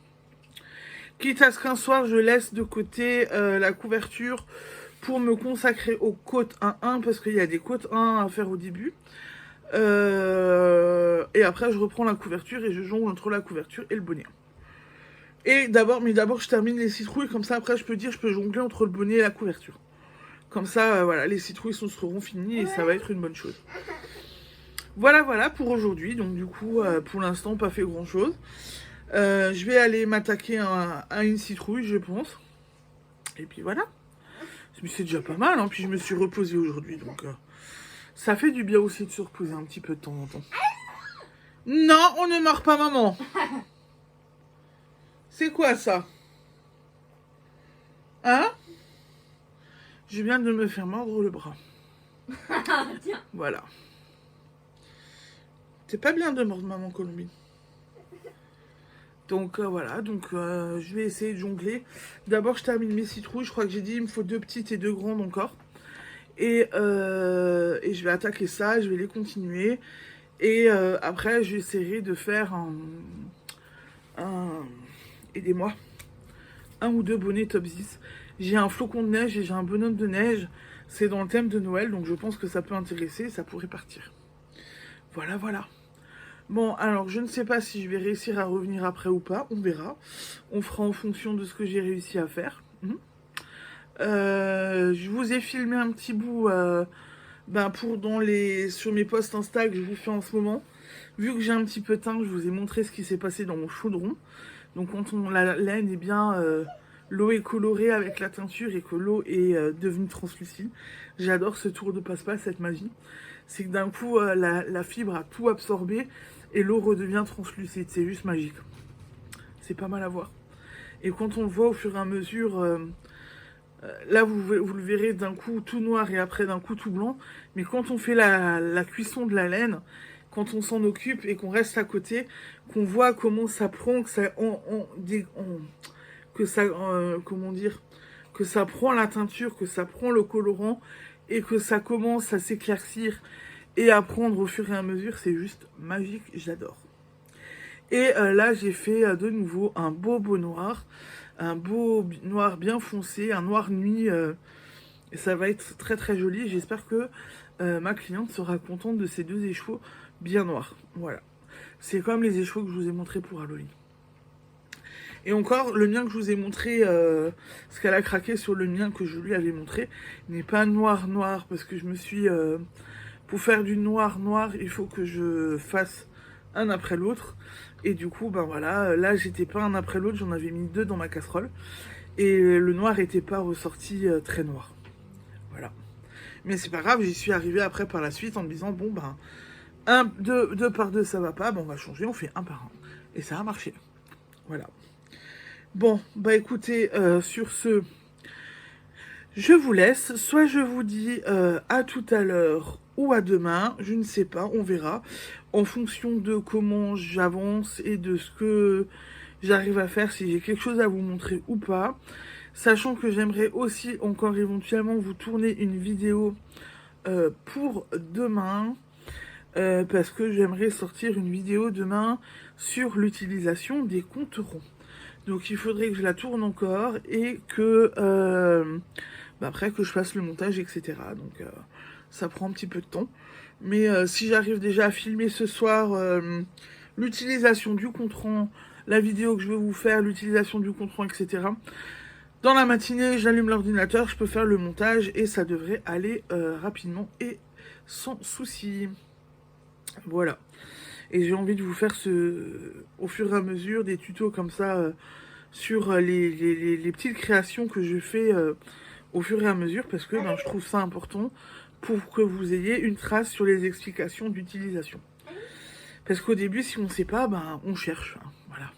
Quitte à ce qu'un soir je laisse de côté la couverture pour me consacrer aux côtes 1-1 parce qu'il y a des côtes 1 à faire au début. Et après je reprends la couverture et je jongle entre la couverture et le bonnet. Mais d'abord je termine les citrouilles, comme ça après je peux jongler entre le bonnet et la couverture. Comme ça, voilà, les citrouilles seront finies et ça va être une bonne chose. Voilà pour aujourd'hui. Donc du coup, pour l'instant, pas fait grand-chose. Je vais aller m'attaquer à une citrouille, je pense. Et puis voilà. Mais c'est déjà pas mal, hein. Puis je me suis reposée aujourd'hui, donc ça fait du bien aussi de se reposer un petit peu de temps en temps. Non, on ne mord pas maman. C'est quoi ça? Hein? Je viens de me faire mordre le bras. Voilà. C'est pas bien de mordre maman Colombie. Donc voilà, je vais essayer de jongler. D'abord je termine mes citrouilles, je crois que j'ai dit il me faut 2 petites et 2 grandes encore. Et je vais attaquer ça, je vais les continuer. Et après j'essaierai de faire aidez-moi, 1 ou 2 bonnets top 10. J'ai un flocon de neige et j'ai un bonhomme de neige. C'est dans le thème de Noël, donc je pense que ça peut intéresser, ça pourrait partir. Voilà. Bon, alors je ne sais pas si je vais réussir à revenir après ou pas, on verra. On fera en fonction de ce que j'ai réussi à faire. Je vous ai filmé un petit bout sur mes posts Insta que je vous fais en ce moment. Vu que j'ai un petit peu de temps, je vous ai montré ce qui s'est passé dans mon chaudron. Donc quand la laine est bien... l'eau est colorée avec la teinture et que l'eau est devenue translucide. J'adore ce tour de passe-passe, cette magie. C'est que d'un coup, la fibre a tout absorbé et l'eau redevient translucide. C'est juste magique. C'est pas mal à voir. Et quand on le voit au fur et à mesure, là vous le verrez d'un coup tout noir et après d'un coup tout blanc. Mais quand on fait la cuisson de la laine, quand on s'en occupe et qu'on reste à côté, qu'on voit comment ça prend, que ça prend la teinture, que ça prend le colorant et que ça commence à s'éclaircir et à prendre au fur et à mesure, c'est juste magique, j'adore. Et là j'ai fait de nouveau un beau noir, un beau noir bien foncé, un noir nuit, et ça va être très très joli. J'espère que ma cliente sera contente de ces 2 écheveaux bien noirs. Voilà, c'est comme les écheveaux que je vous ai montrés pour Halloween. Et encore, le mien que je vous ai montré, ce qu'elle a craqué sur le mien que je lui avais montré, n'est pas noir, parce que je me suis... pour faire du noir, il faut que je fasse un après l'autre. Et du coup, ben voilà, là, j'étais pas un après l'autre, j'en avais mis 2 dans ma casserole. Et le noir était pas ressorti très noir. Voilà. Mais c'est pas grave, j'y suis arrivée après par la suite en me disant, bon, ben, 2 par 2, ça va pas, ben on va changer, on fait 1 par 1. Et ça a marché. Voilà. Bon, bah écoutez, sur ce, Je vous laisse, soit je vous dis à tout à l'heure ou à demain, je ne sais pas, on verra, en fonction de comment j'avance et de ce que j'arrive à faire, si j'ai quelque chose à vous montrer ou pas. Sachant que j'aimerais aussi encore éventuellement vous tourner une vidéo pour demain, parce que j'aimerais sortir une vidéo demain sur l'utilisation des comptes ronds. Donc il faudrait que je la tourne encore et que après que je fasse le montage, etc. Donc ça prend un petit peu de temps. Mais si j'arrive déjà à filmer ce soir l'utilisation du compte rond, la vidéo que je vais vous faire, l'utilisation du compte rond, etc. Dans la matinée, j'allume l'ordinateur, je peux faire le montage et ça devrait aller rapidement et sans souci. Voilà. Et j'ai envie de vous faire au fur et à mesure des tutos comme ça sur les petites créations que je fais au fur et à mesure parce que je trouve ça important pour que vous ayez une trace sur les explications d'utilisation. Parce qu'au début, si on ne sait pas, on cherche. Hein, voilà.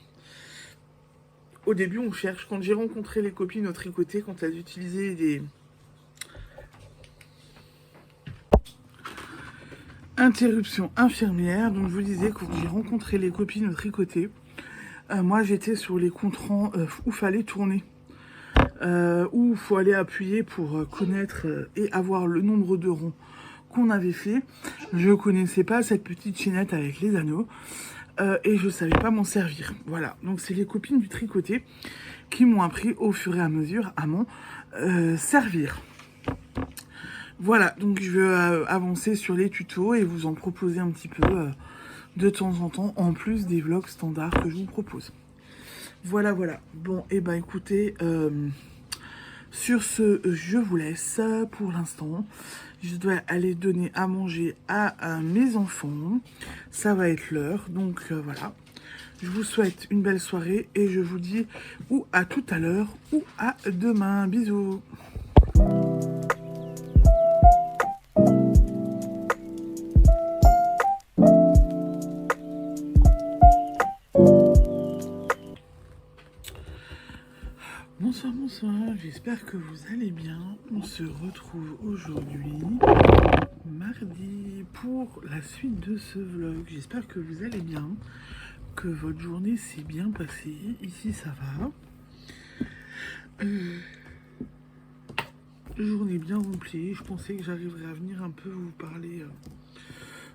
Au début, on cherche. Quand j'ai rencontré les copines au tricoté, quand elles utilisaient des interruptions infirmières, donc je vous disais, quand j'ai rencontré les copines au tricoté, moi j'étais sur les contrants où fallait tourner. Où il faut aller appuyer pour connaître et avoir le nombre de ronds qu'on avait fait. Je connaissais pas cette petite chaînette avec les anneaux et je savais pas m'en servir. Voilà, donc c'est les copines du tricoté qui m'ont appris au fur et à mesure à m'en servir. Voilà, donc je vais avancer sur les tutos et vous en proposer un petit peu de temps en temps, en plus des vlogs standards que je vous propose. Voilà, voilà. Bon, et écoutez, sur ce, je vous laisse pour l'instant. Je dois aller donner à manger à mes enfants. Ça va être l'heure, donc voilà. Je vous souhaite une belle soirée et je vous dis ou à tout à l'heure ou à demain. Bisous. Bonsoir, bonsoir, j'espère que vous allez bien. On se retrouve aujourd'hui, mardi, pour la suite de ce vlog. J'espère que vous allez bien, que votre journée s'est bien passée. Ici, ça va. Journée bien remplie. Je pensais que j'arriverais à venir un peu vous parler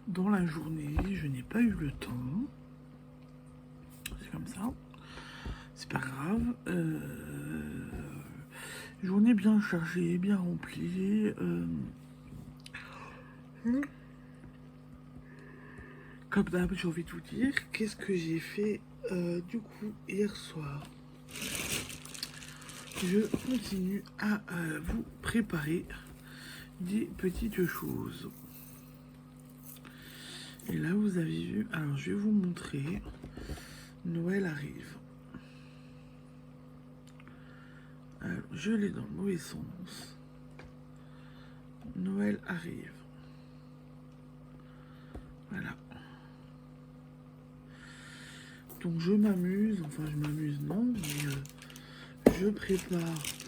dans la journée. Je n'ai pas eu le temps. C'est comme ça. C'est pas grave. Journée bien chargée, bien remplie. Comme d'hab, j'ai envie de vous dire, qu'est-ce que j'ai fait du coup hier soir. Je continue à vous préparer des petites choses. Et là, vous avez vu, alors je vais vous montrer. Noël arrive. Alors, je l'ai dans le mauvais sens. Noël arrive. Voilà. Donc je m'amuse, enfin je m'amuse non, mais je prépare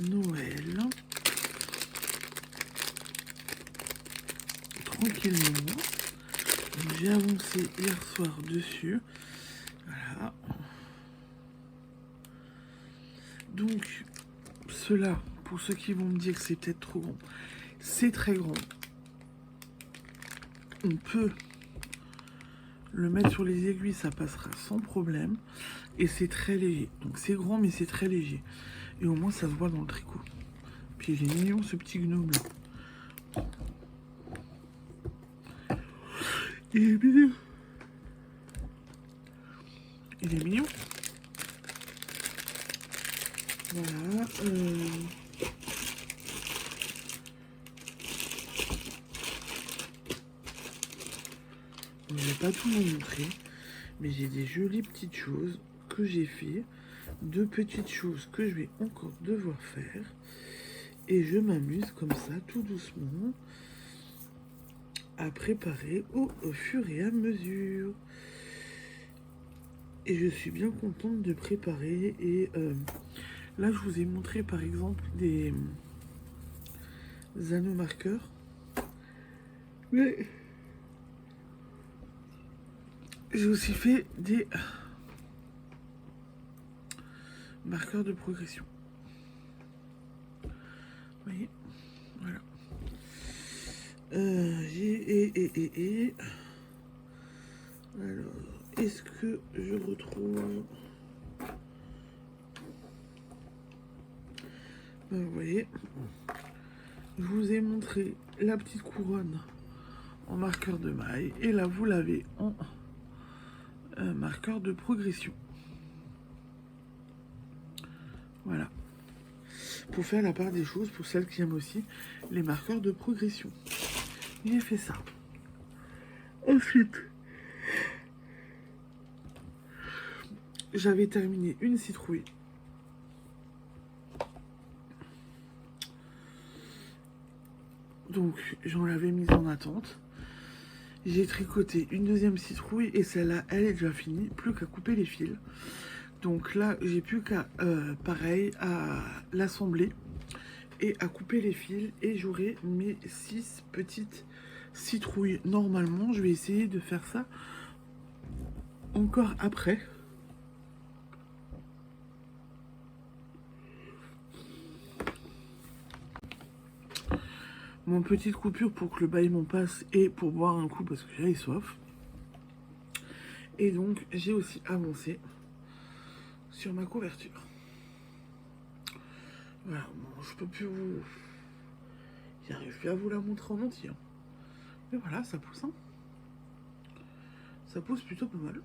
Noël tranquillement. J'ai avancé hier soir dessus. Voilà. Donc cela, pour ceux qui vont me dire que c'est peut-être trop grand, c'est très grand. On peut le mettre sur les aiguilles, ça passera sans problème. Et c'est très léger. Donc c'est grand, mais c'est très léger. Et au moins, ça se voit dans le tricot. Puis il est mignon, ce petit gnome là. Il est mignon. Il est mignon. Voilà. Je vais pas tout vous montrer, mais j'ai des jolies petites choses que j'ai fait, deux petites choses que je vais encore devoir faire, et je m'amuse comme ça, tout doucement, à préparer au fur et à mesure. Et je suis bien contente de préparer, et là je vous ai montré par exemple anneaux marqueurs. Mais j'ai aussi fait des marqueurs de progression. Vous voyez, voilà. Alors, est-ce que je retrouve... Vous voyez, je vous ai montré la petite couronne en marqueur de maille. Et là, vous l'avez en marqueur de progression. Voilà. Pour faire la part des choses, pour celles qui aiment aussi les marqueurs de progression. J'ai fait ça. Ensuite, j'avais terminé une citrouille. Donc, j'en l'avais mise en attente. J'ai tricoté une deuxième citrouille et celle-là, elle est déjà finie. Plus qu'à couper les fils. Donc là, j'ai plus qu'à, pareil, à l'assembler et à couper les fils. Et j'aurai mes 6 petites citrouilles. Normalement, je vais essayer de faire ça encore après. Mon petite coupure pour que le bâillement passe et pour boire un coup parce que j'avais soif. Et donc, j'ai aussi avancé sur ma couverture. Voilà, bon, je peux plus vous... J'arrive plus à vous la montrer en entier. Mais voilà, ça pousse. Hein. Ça pousse plutôt pas mal.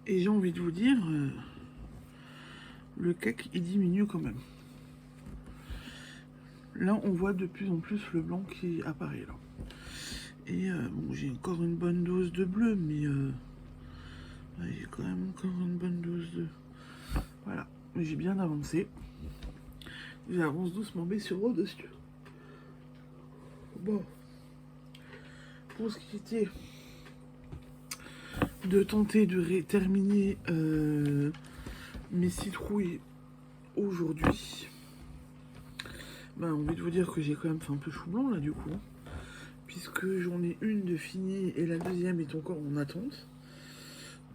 Et j'ai envie de vous dire, le cake, il diminue quand même. Là, on voit de plus en plus le blanc qui apparaît là. Et bon, j'ai encore une bonne dose de bleu, mais j'ai quand même encore une bonne dose de... Voilà, mais j'ai bien avancé. J'avance doucement, mais sur au-dessus. Bon, pour ce qui était de tenter de terminer mes citrouilles aujourd'hui, ben, envie de vous dire que j'ai quand même fait un peu chou blanc là du coup, puisque j'en ai une de finie et la deuxième est encore en attente.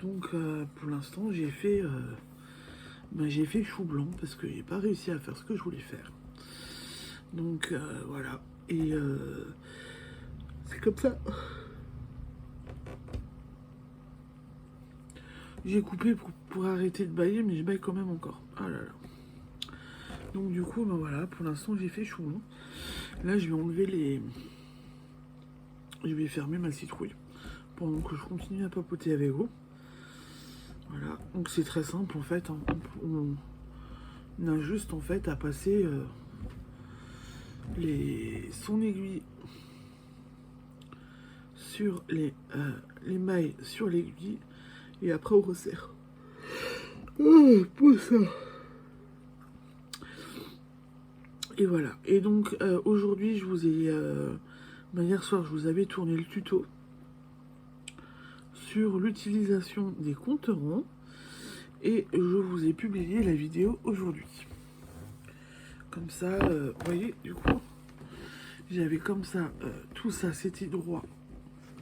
Donc pour l'instant j'ai fait chou blanc parce que j'ai pas réussi à faire ce que je voulais faire. Donc voilà, et c'est comme ça. J'ai coupé pour arrêter de bailler, mais je baille quand même encore. Ah là là. Donc du coup, ben voilà, pour l'instant j'ai fait chou blanc. Là je vais enlever les... Je vais fermer ma citrouille pendant que je continue à papoter avec vous. Voilà, donc c'est très simple en fait. Hein. On a juste en fait à passer son aiguille sur les mailles sur l'aiguille et après on resserre. Oh, pour ça. Et voilà. Et donc aujourd'hui je vous ai hier soir je vous avais tourné le tuto sur l'utilisation des comptes-ronds et je vous ai publié la vidéo aujourd'hui. Comme ça, vous voyez, du coup, j'avais comme ça, tout ça, c'était droit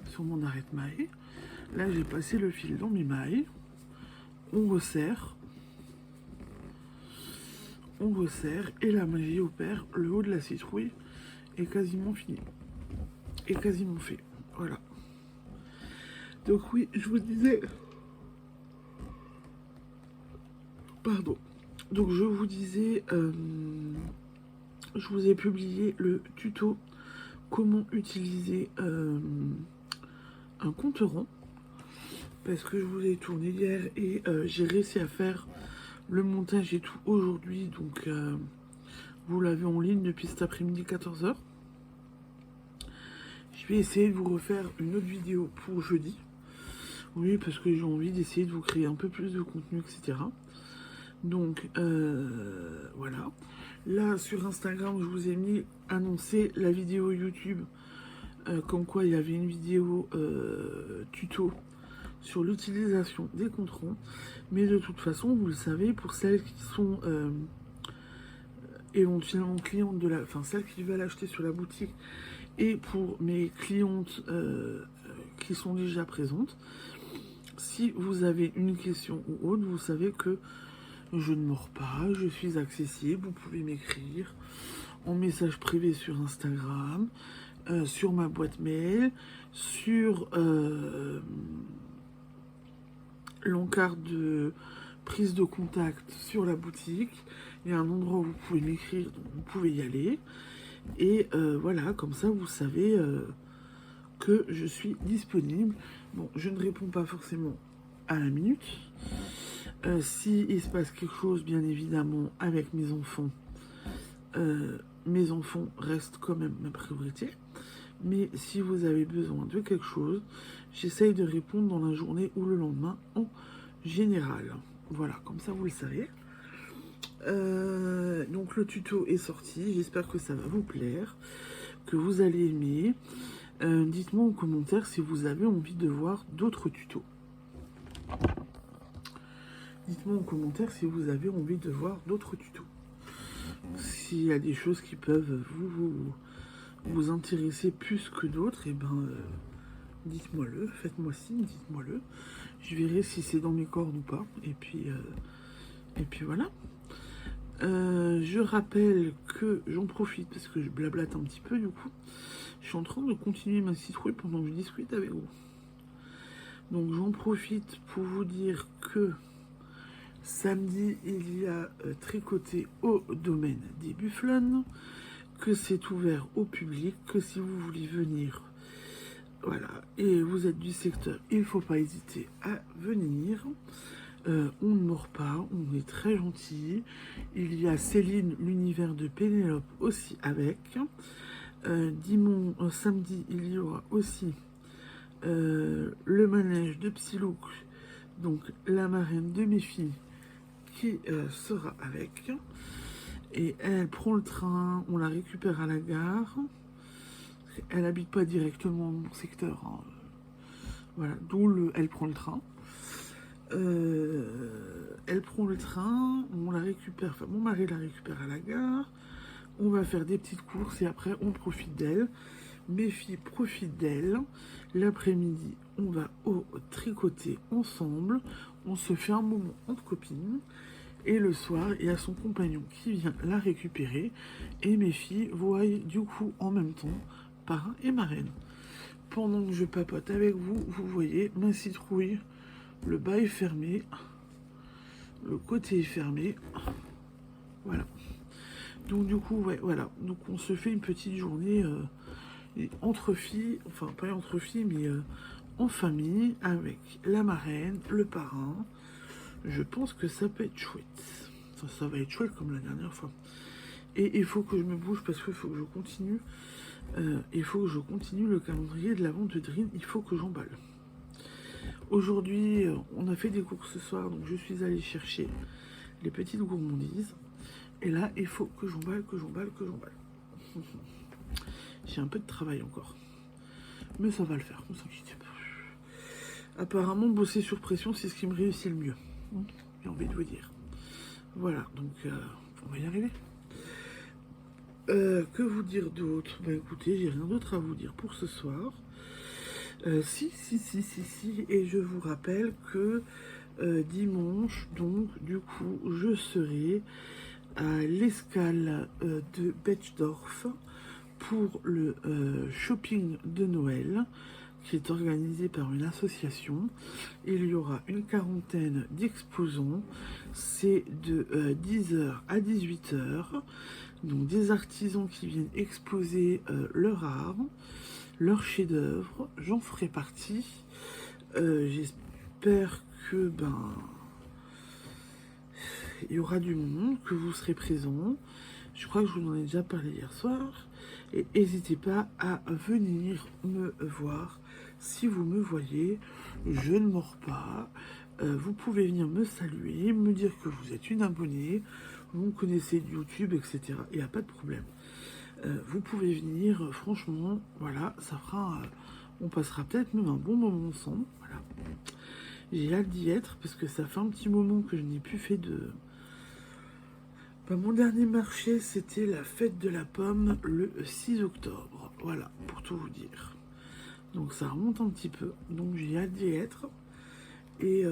sur mon arrête-maille. Là, j'ai passé le fil dans mes mailles. On resserre. On resserre et la magie opère. Le haut de la citrouille est quasiment fini. Est quasiment fait. Voilà. Donc oui, je vous disais... Pardon. Donc je vous disais... je vous ai publié le tuto comment utiliser un compte rond. Parce que je vous ai tourné hier et j'ai réussi à faire le montage et tout aujourd'hui. Donc vous l'avez en ligne depuis cet après-midi 14h. Je vais essayer de vous refaire une autre vidéo pour jeudi. Oui, parce que j'ai envie d'essayer de vous créer un peu plus de contenu, etc. Donc, voilà. Là, sur Instagram, je vous ai mis annoncer la vidéo YouTube. Comme quoi, il y avait une vidéo tuto sur l'utilisation des comptes ronds. Mais de toute façon, vous le savez, pour celles qui sont éventuellement clientes de la... Enfin, celles qui veulent acheter sur la boutique, et pour mes clientes qui sont déjà présentes. Si vous avez une question ou autre, vous savez que je ne mords pas, je suis accessible, vous pouvez m'écrire en message privé sur Instagram, sur ma boîte mail, sur l'encart de prise de contact sur la boutique. Il y a un endroit où vous pouvez m'écrire, donc vous pouvez y aller. Et voilà, comme ça vous savez que je suis disponible. Bon, je ne réponds pas forcément à la minute. Si il se passe quelque chose, bien évidemment, avec mes enfants restent quand même ma priorité. Mais si vous avez besoin de quelque chose, j'essaye de répondre dans la journée ou le lendemain en général. Voilà, comme ça vous le savez. Donc le tuto est sorti, j'espère que ça va vous plaire, que vous allez aimer. Dites-moi en commentaire si vous avez envie de voir d'autres tutos. Dites-moi en commentaire si vous avez envie de voir d'autres tutos. S'il y a des choses qui peuvent vous intéresser plus que d'autres, et ben dites-moi-le, faites-moi signe, dites-moi-le. Je verrai si c'est dans mes cordes ou pas. Et puis voilà. Je rappelle que j'en profite parce que je blablate un petit peu du coup. Je suis en train de continuer ma citrouille pendant que je discute avec vous. Donc j'en profite pour vous dire que samedi il y a tricoté au domaine des Bufflons, que c'est ouvert au public, que si vous voulez venir, voilà, et vous êtes du secteur, il ne faut pas hésiter à venir. On ne mord pas, on est très gentil. Il y a Céline, l'univers de Pénélope aussi avec. Samedi, il y aura aussi le manège de Psylouk, donc la marraine de mes filles, qui sera avec. Et elle prend le train, on la récupère à la gare. Elle n'habite pas directement dans mon secteur, hein. Voilà, d'où elle prend le train. Elle prend le train, on la récupère, enfin mon mari la récupère à la gare, on va faire des petites courses et après on profite d'elle. Mes filles profitent d'elle. L'après-midi, on va au tricoter ensemble, on se fait un moment entre copines. Et le soir, il y a son compagnon qui vient la récupérer. Et mes filles voient du coup en même temps parrain et marraine. Pendant que je papote avec vous, vous voyez ma citrouille. Le bas est fermé. Le côté est fermé. Voilà. Donc du coup, ouais, voilà. Donc on se fait une petite journée entre filles. Enfin, pas entre filles, mais en famille. Avec la marraine, le parrain. Je pense que ça peut être chouette. Ça va être chouette comme la dernière fois. Et il faut que je me bouge parce qu'il faut que je continue. Il faut que je continue le calendrier de la vente de Dream. Il faut que j'emballe. Aujourd'hui, on a fait des courses ce soir. Donc je suis allée chercher les petites gourmandises. Et là, il faut que j'emballe. J'ai un peu de travail encore. Mais ça va le faire, ne vous inquiétez pas. Apparemment, bosser sur pression, c'est ce qui me réussit le mieux. J'ai envie de vous dire. Voilà, donc on va y arriver. Que vous dire d'autre? Bah écoutez, j'ai rien d'autre à vous dire pour ce soir. Si, et je vous rappelle que dimanche, donc du coup, je serai à l'escale de Betschdorf pour le shopping de Noël qui est organisé par une association. Il y aura une quarantaine d'exposants. C'est de 10h à 18h. Donc des artisans qui viennent exposer leur art, leur chef-d'œuvre. J'en ferai partie. J'espère que il y aura du monde, que vous serez présents. Je crois que je vous en ai déjà parlé hier soir. Et n'hésitez pas à venir me voir. Si vous me voyez, je ne mords pas. Vous pouvez venir me saluer, me dire que vous êtes une abonnée, vous me connaissez de YouTube, etc. Il n'y a pas de problème. Vous pouvez venir, franchement, voilà, ça fera... on passera peut-être même un bon moment ensemble. Voilà. J'ai hâte d'y être, parce que ça fait un petit moment que je n'ai plus fait Bah, mon dernier marché, c'était la fête de la pomme le 6 octobre. Voilà, pour tout vous dire. Donc ça remonte un petit peu. Donc j'ai hâte d'y être. Et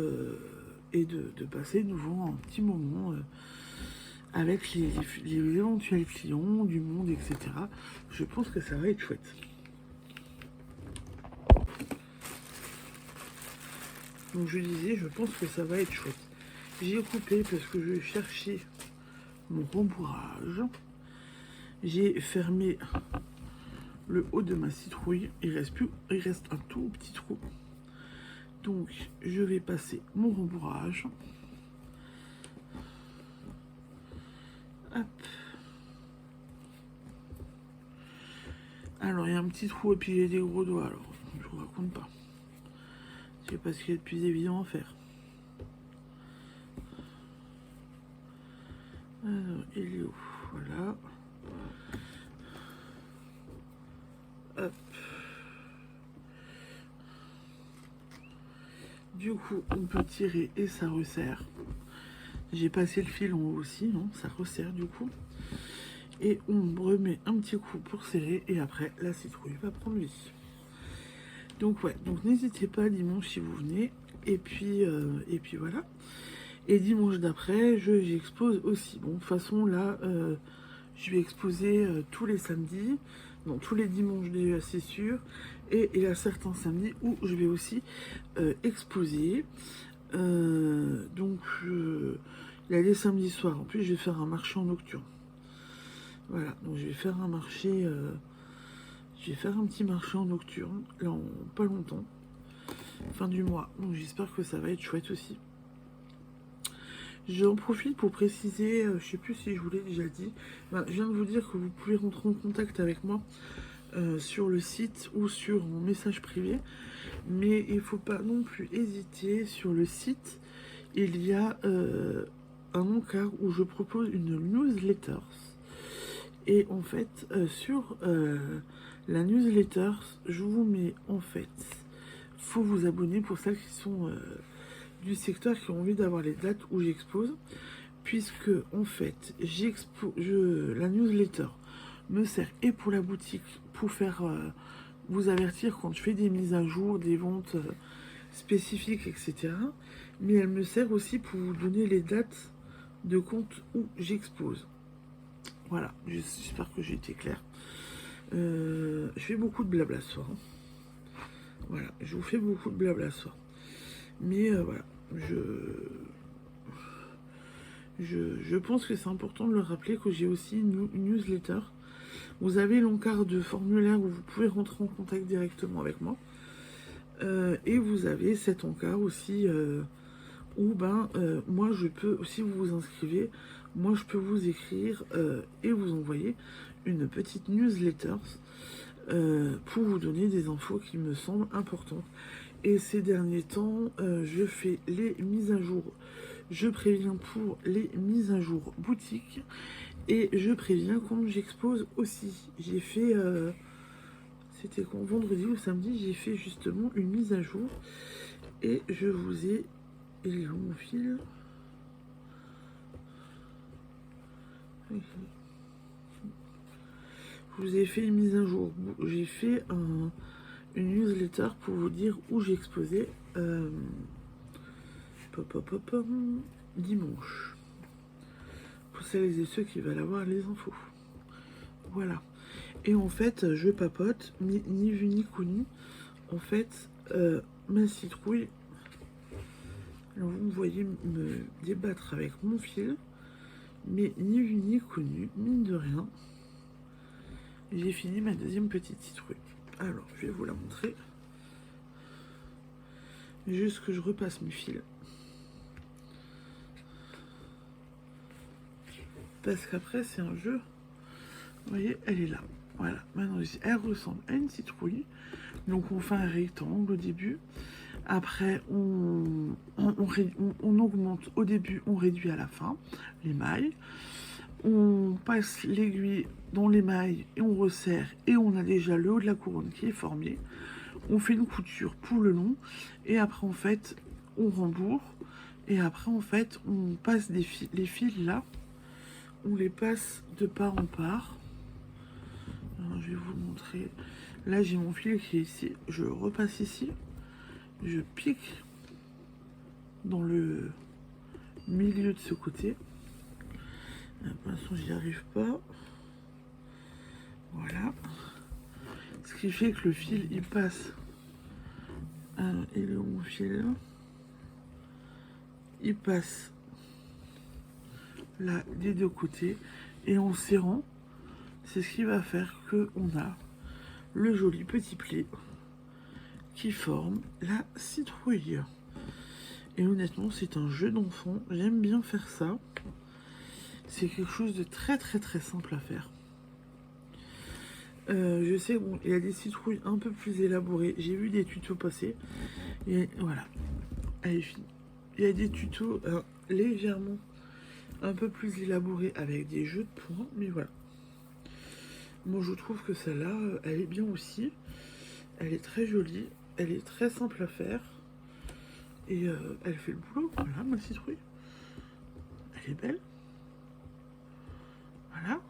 de passer de nouveau un petit moment avec les éventuels clients, du monde, etc. Je pense que ça va être chouette. Donc je disais, je pense que ça va être chouette. J'ai coupé parce que je cherchais mon rembourrage. J'ai fermé le haut de ma citrouille. Il reste un tout petit trou. Donc je vais passer mon rembourrage. Hop. Alors il y a un petit trou et puis j'ai des gros doigts. Alors je vous raconte pas. C'est pas ce qu'il y a de plus évident à faire. Alors il est où? Voilà. Hop. Du coup, on peut tirer et ça resserre. J'ai passé le fil en haut aussi, non? Ça resserre du coup. Et on remet un petit coup pour serrer et après la citrouille va prendre vie. Donc ouais, donc n'hésitez pas dimanche si vous venez. Et puis voilà. Et dimanche d'après, j'expose aussi. Bon, de toute façon là, je vais exposer tous les samedis. Non, tous les dimanches déjà, c'est sûr. Et il y a certains samedis où je vais aussi exposer. Donc, il y a les samedis soirs. En plus, je vais faire un marché en nocturne. Voilà, donc je vais faire un marché. Je vais faire un petit marché en nocturne, là, en pas longtemps. Fin du mois. Donc, j'espère que ça va être chouette aussi. J'en profite pour préciser, je sais plus si je vous l'ai déjà dit, ben, je viens de vous dire que vous pouvez rentrer en contact avec moi sur le site ou sur mon message privé, mais il ne faut pas non plus hésiter. Sur le site, il y a un encart où je propose une newsletter. Et en fait, sur la newsletter, je vous mets en fait, faut vous abonner pour celles qui sont du secteur qui ont envie d'avoir les dates où j'expose, puisque en fait la newsletter me sert et pour la boutique pour faire vous avertir quand je fais des mises à jour, des ventes spécifiques, etc. Mais elle me sert aussi pour vous donner les dates de compte où j'expose. Voilà, j'espère que j'ai été clair. Je fais beaucoup de blabla ce soir. Hein. Voilà, je vous fais beaucoup de blabla ce soir. Mais voilà, je pense que c'est important de le rappeler que j'ai aussi une newsletter. Vous avez l'encart de formulaire où vous pouvez rentrer en contact directement avec moi. Et vous avez cet encart aussi où moi je peux, si vous vous inscrivez, moi je peux vous écrire et vous envoyer une petite newsletter pour vous donner des infos qui me semblent importantes. Et ces derniers temps, je fais les mises à jour. Je préviens pour les mises à jour boutique. Et je préviens quand j'expose aussi. J'ai fait... c'était quand, vendredi ou samedi, j'ai fait justement une mise à jour. Et je vous ai... Il est où mon fil? Je vous ai fait une mise à jour. J'ai fait une newsletter pour vous dire où j'ai exposé dimanche. Pour celles et ceux qui veulent avoir les infos. Voilà. Et en fait, je papote, mais ni vu ni connu. En fait, ma citrouille, alors vous me voyez me débattre avec mon fil, mais ni vu ni connu, mine de rien, j'ai fini ma deuxième petite citrouille. Alors, je vais vous la montrer. Juste que je repasse mes fils. Parce qu'après, c'est un jeu. Vous voyez, elle est là. Voilà. Maintenant, elle ressemble à une citrouille. Donc, on fait un rectangle au début. Après, on augmente au début, on réduit à la fin les mailles. On passe l'aiguille dans les mailles et on resserre. Et on a déjà le haut de la couronne qui est formé. On fait une couture pour le long. Et après, en fait, on rembourre. Et après, en fait, on passe les fils là. on les passe de part en part. Alors, je vais vous montrer. Là, j'ai mon fil qui est ici. Je repasse ici. Je pique dans le milieu de ce côté. Pour l'instant, j'y arrive pas. Voilà. Ce qui fait que le fil, il passe. Alors, il est où mon fil? Il passe là des deux côtés. Et en serrant, c'est ce qui va faire qu'on a le joli petit pli qui forme la citrouille. Et honnêtement, c'est un jeu d'enfant. J'aime bien faire ça. C'est quelque chose de très simple à faire. Je sais, bon, il y a des citrouilles un peu plus élaborées. J'ai vu des tutos passer. Et voilà, elle est finie. Il y a des tutos légèrement un peu plus élaborés avec des jeux de points. Mais voilà. Moi, je trouve que celle-là, elle est bien aussi. Elle est très jolie. Elle est très simple à faire. Et elle fait le boulot. Voilà, ma citrouille. Elle est belle. Voilà.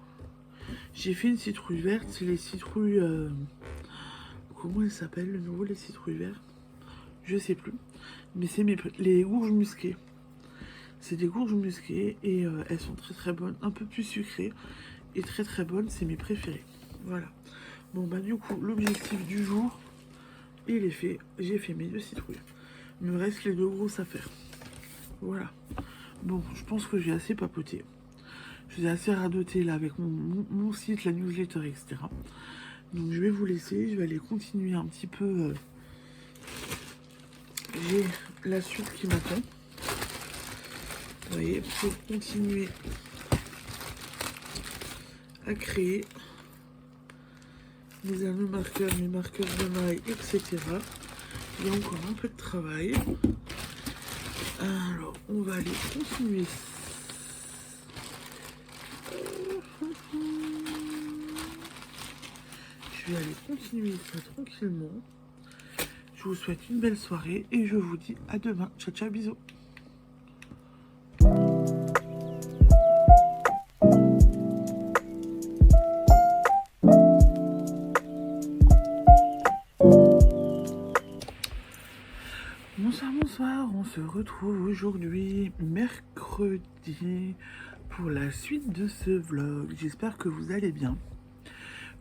J'ai fait une citrouille verte. C'est les citrouilles... comment elles s'appellent, le nouveau, les citrouilles vertes? Je sais plus. Mais c'est les gourges musquées. C'est des gourges musquées. Et elles sont très bonnes. Un peu plus sucrées. Et très bonnes. C'est mes préférées. Voilà. Bon, bah du coup, l'objectif du jour, il est fait. J'ai fait mes 2 citrouilles. Il me reste les 2 grosses à faire. Voilà. Bon, je pense que j'ai assez papoté. Je vous ai assez radoté là avec mon site, la newsletter, etc. Donc je vais vous laisser. Je vais aller continuer un petit peu. J'ai la suite qui m'attend. Vous voyez, pour continuer à créer mes anneaux marqueurs, mes marqueurs de maille, etc. Il y a encore un peu de travail. Alors, on va aller continuer. Je vais aller continuer ça tranquillement. Je vous souhaite une belle soirée et je vous dis à demain. Ciao, ciao, bisous. Bonsoir, on se retrouve aujourd'hui, mercredi, pour la suite de ce vlog. J'espère que vous allez bien,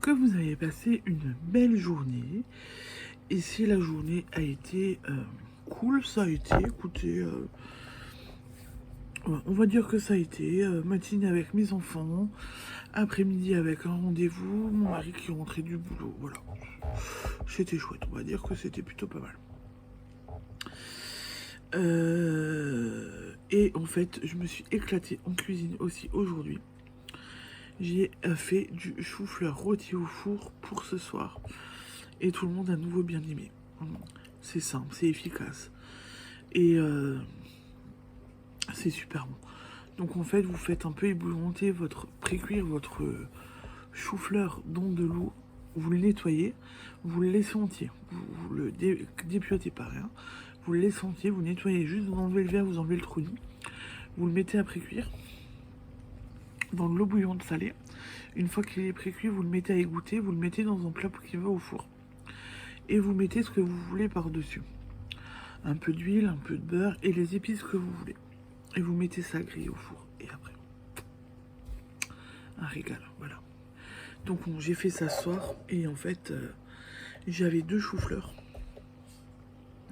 que vous avez passé une belle journée. Et si la journée a été cool, ça a été, écoutez, on va dire que ça a été, matinée avec mes enfants, après-midi avec un rendez-vous, mon mari qui est rentré du boulot, voilà. C'était chouette, on va dire que c'était plutôt pas mal. Et en fait, je me suis éclatée en cuisine aussi aujourd'hui. J'ai fait du chou-fleur rôti au four pour ce soir. Et tout le monde a à nouveau bien aimé. C'est simple, c'est efficace. Et c'est super bon. Donc en fait, vous faites un peu ébouillanter précuire votre chou-fleur dans de l'eau. Vous le nettoyez, vous le laissez entier. Vous le dépiotez pas rien. Vous le laissez entier, vous nettoyez juste, vous enlevez le verre, vous enlevez le trognon. Vous le mettez à précuire dans de l'eau bouillante salée. Une fois qu'il est précuit, vous le mettez à égoutter, vous le mettez dans un plat qui va au four. Et vous mettez ce que vous voulez par-dessus. Un peu d'huile, un peu de beurre et les épices que vous voulez. Et vous mettez ça à griller au four. Et après, un régal, voilà. Donc j'ai fait ça ce soir et en fait, j'avais 2 choux-fleurs.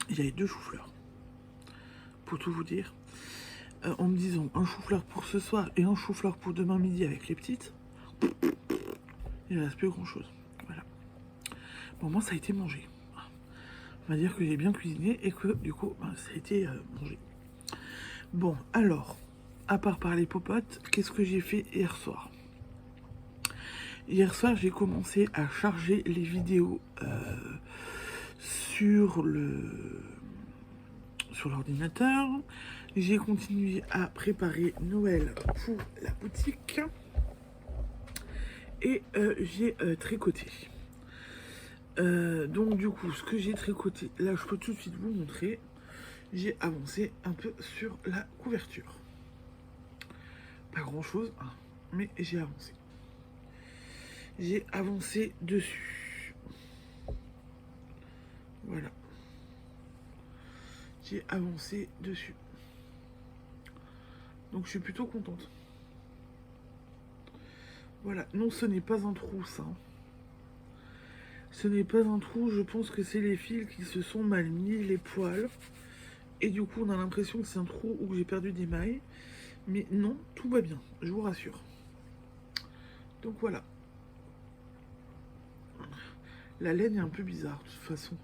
J'avais 2 choux-fleurs. Pour tout vous dire. En me disant un chou-fleur pour ce soir et un chou-fleur pour demain midi avec les petites, il ne reste plus grand chose. Voilà. Bon, moi ça a été mangé. On va dire que j'ai bien cuisiné et que du coup ça a été mangé. Bon, alors, à part parler popote, qu'est-ce que j'ai fait hier soir? Hier soir, j'ai commencé à charger les vidéos sur l'ordinateur. J'ai continué à préparer Noël pour la boutique. Et j'ai tricoté. Donc du coup, ce que j'ai tricoté, là je peux tout de suite vous montrer. J'ai avancé un peu sur la couverture. Pas grand chose, hein. mais j'ai avancé. J'ai avancé dessus. Voilà. J'ai avancé dessus. Donc je suis plutôt contente. Voilà. Non, ce n'est pas un trou, ça. Ce n'est pas un trou, je pense que c'est les fils qui se sont mal mis, les poils. Et du coup, on a l'impression que c'est un trou où j'ai perdu des mailles. Mais non, tout va bien, je vous rassure. Donc voilà. La laine est un peu bizarre, de toute façon.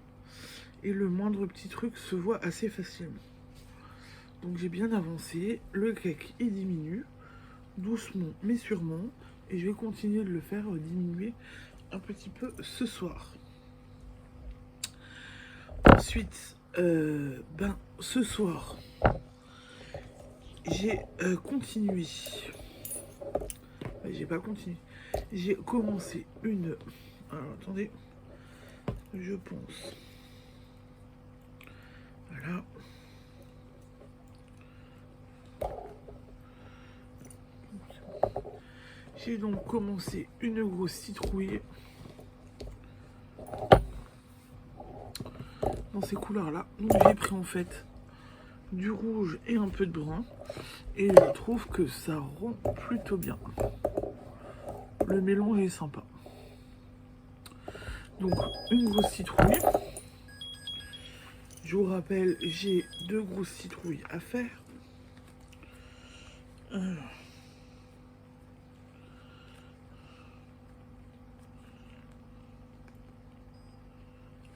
Et le moindre petit truc se voit assez facilement. Donc j'ai bien avancé. Le cake, il diminue. Doucement, mais sûrement. Et je vais continuer de le faire diminuer un petit peu ce soir. Ensuite, ce soir, j'ai continué. J'ai pas continué. J'ai commencé une... Alors, attendez. Je pense. Voilà. J'ai donc commencé une grosse citrouille. Dans ces couleurs-là. Donc j'ai pris en fait du rouge et un peu de brun. Et je trouve que ça rend plutôt bien. Le mélange est sympa. Donc une grosse citrouille. Je vous rappelle, j'ai 2 grosses citrouilles à faire.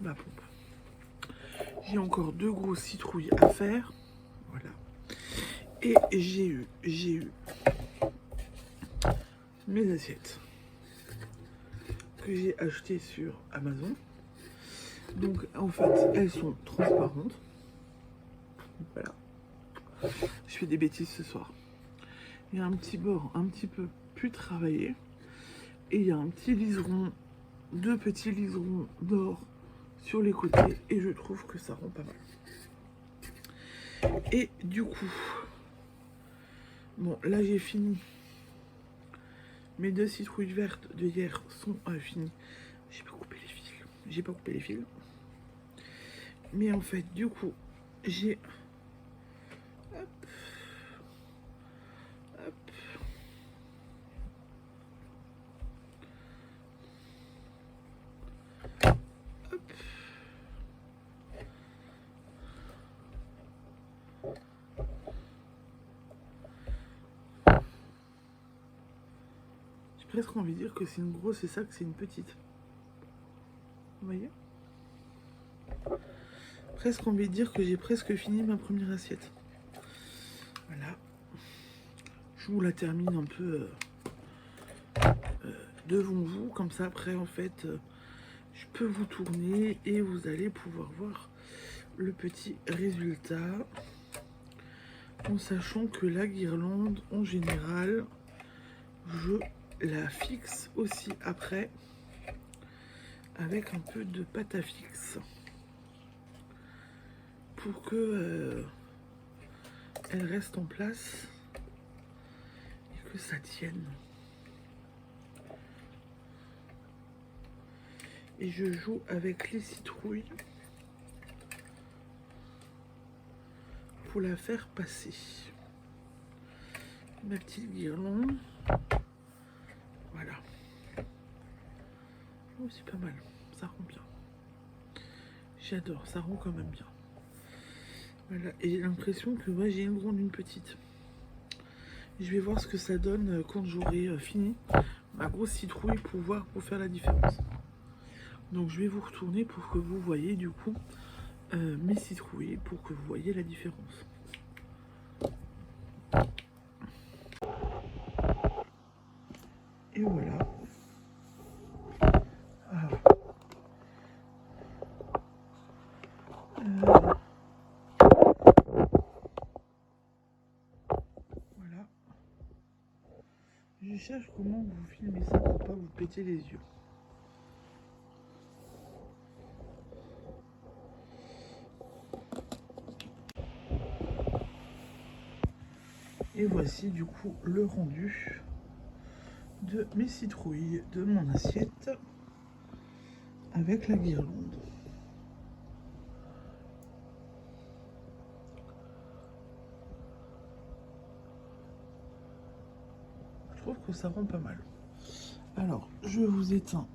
Ma pompe. J'ai encore 2 grosses citrouilles à faire. Voilà. Et j'ai eu mes assiettes que j'ai achetées sur Amazon. Donc en fait, elles sont transparentes. Voilà. Je fais des bêtises ce soir. Il y a un petit bord un petit peu plus travaillé. Et il y a un petit liseron, 2 petits liserons d'or sur les côtés. Et je trouve que ça rend pas mal. Et du coup, bon, là j'ai fini. Mes 2 citrouilles vertes de hier sont finies. J'ai pas coupé les fils. J'ai pas coupé les fils. Mais en fait, du coup, j'ai... Hop. Hop. Hop. J'ai presque envie de dire que c'est une grosse et ça que c'est une petite. Vous voyez? Presque envie de dire que j'ai presque fini ma première assiette. Voilà. Je vous la termine un peu devant vous. Comme ça, après, en fait, je peux vous tourner et vous allez pouvoir voir le petit résultat. En sachant que la guirlande, en général, je la fixe aussi après avec un peu de pâte à fixe. Pour que elle reste en place et que ça tienne. Et je joue avec les citrouilles pour la faire passer. Ma petite guirlande. Voilà. Oh, c'est pas mal, ça rend bien. J'adore, ça rend quand même bien. Voilà, et j'ai l'impression que moi j'ai une grande, une petite. Je vais voir ce que ça donne quand j'aurai fini ma grosse citrouille pour faire la différence. Donc je vais vous retourner pour que vous voyez du coup mes citrouilles, pour que vous voyez la différence. Et voilà. Ah. Voilà. Je cherche comment vous filmez ça pour pas vous péter les yeux. Et voici du coup le rendu. de mes citrouilles de mon assiette avec la guirlande. Je trouve que ça rend pas mal. Alors, je vous éteins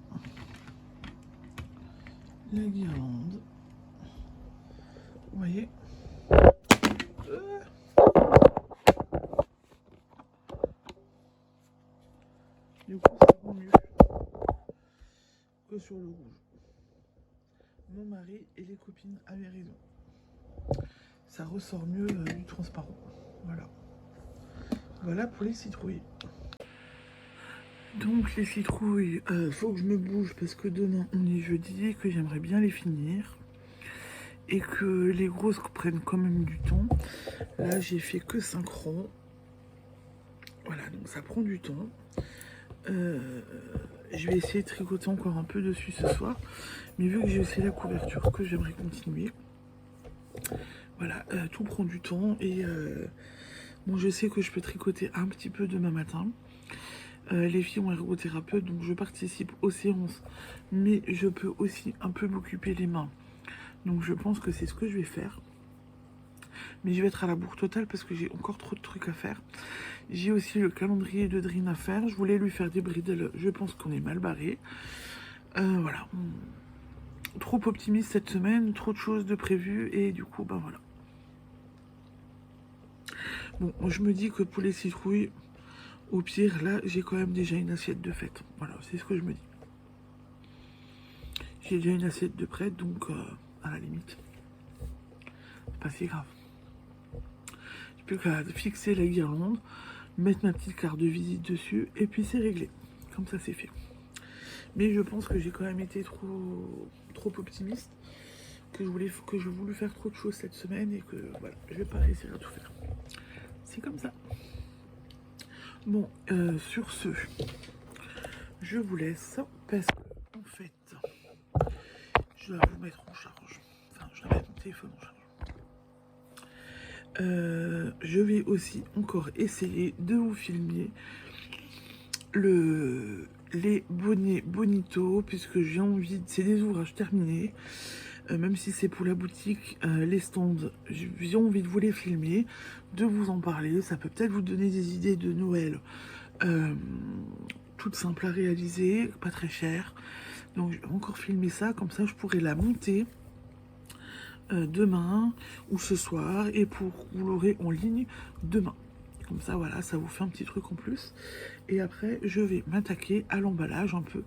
la guirlande. Vous voyez, du coup, ça rend mieux que sur le rouge. Mon mari et les copines avaient raison. Ça ressort mieux du transparent. Voilà. Voilà pour les citrouilles. Donc les citrouilles, faut que je me bouge parce que demain on est jeudi et que j'aimerais bien les finir. Et que les grosses prennent quand même du temps. Là j'ai fait que 5 ronds. Voilà, donc ça prend du temps. Je vais essayer de tricoter encore un peu dessus ce soir. Mais vu que j'ai aussi la couverture que j'aimerais continuer. Voilà, tout prend du temps. Et bon, je sais que je peux tricoter un petit peu demain matin. Les filles ont ergothérapeute, donc je participe aux séances. Mais je peux aussi un peu m'occuper les mains. Donc je pense que c'est ce que je vais faire. Mais je vais être à la bourre totale parce que j'ai encore trop de trucs à faire. J'ai aussi le calendrier de Drin à faire. Je voulais lui faire des bridles. Je pense qu'on est mal barré. Voilà. Trop optimiste cette semaine. Trop de choses de prévues. Et du coup, ben voilà. Bon, je me dis que pour les citrouilles, au pire, là, j'ai quand même déjà une assiette de fête. Voilà, c'est ce que je me dis. J'ai déjà une assiette de prête, donc à la limite. C'est pas si grave. J'ai plus qu'à fixer la guirlande, mettre ma petite carte de visite dessus, et puis c'est réglé. Comme ça, c'est fait. Mais je pense que j'ai quand même été trop optimiste, que je voulais faire trop de choses cette semaine, et que voilà, je vais pas réussir à tout faire. C'est comme ça. Bon, sur ce, je vous laisse, parce que, en fait, je dois vous mettre en charge. Enfin, je dois mettre mon téléphone en charge. Je vais aussi encore essayer de vous filmer les bonnets Bonito, puisque j'ai envie, c'est des ouvrages terminés, même si c'est pour la boutique, les stands, j'ai envie de vous les filmer, de vous en parler, ça peut peut-être vous donner des idées de Noël, toutes simples à réaliser, pas très cher. Donc je vais encore filmer ça, comme ça je pourrai la monter demain ou ce soir, et vous l'aurez en ligne demain. Comme ça, voilà, ça vous fait un petit truc en plus. Et après, je vais m'attaquer à l'emballage un peu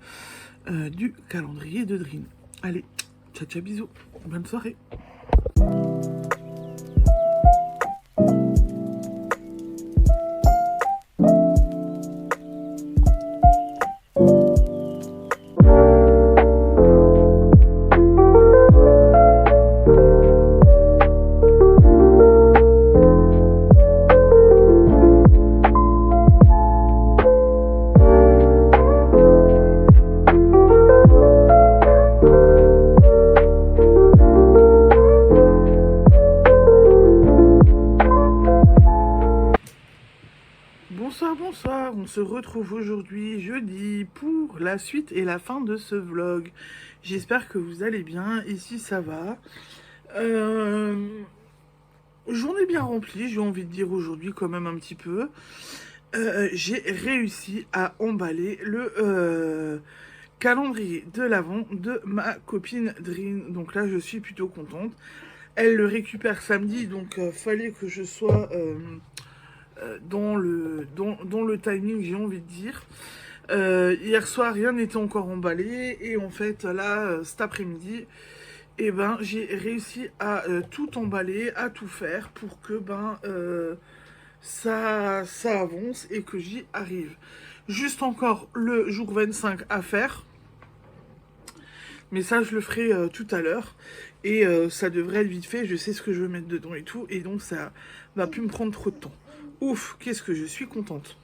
du calendrier de Drin. Allez, ciao, ciao, bisous. Bonne soirée. Bonsoir, on se retrouve aujourd'hui jeudi pour la suite et la fin de ce vlog. J'espère que vous allez bien, ici ça va. Journée bien remplie, j'ai envie de dire aujourd'hui quand même un petit peu. J'ai réussi à emballer le calendrier de l'Avent de ma copine Drin. Donc là je suis plutôt contente. Elle le récupère samedi, donc fallait que je sois... dans le timing, j'ai envie de dire. Hier soir, rien n'était encore emballé. Et en fait, là, cet après-midi, eh ben, j'ai réussi à tout emballer, à tout faire pour que ça avance et que j'y arrive. Juste encore le jour 25 à faire. Mais ça, je le ferai tout à l'heure. Et ça devrait être vite fait. Je sais ce que je veux mettre dedans et tout. Et donc, ça va plus me prendre trop de temps. Ouf, qu'est-ce que je suis contente.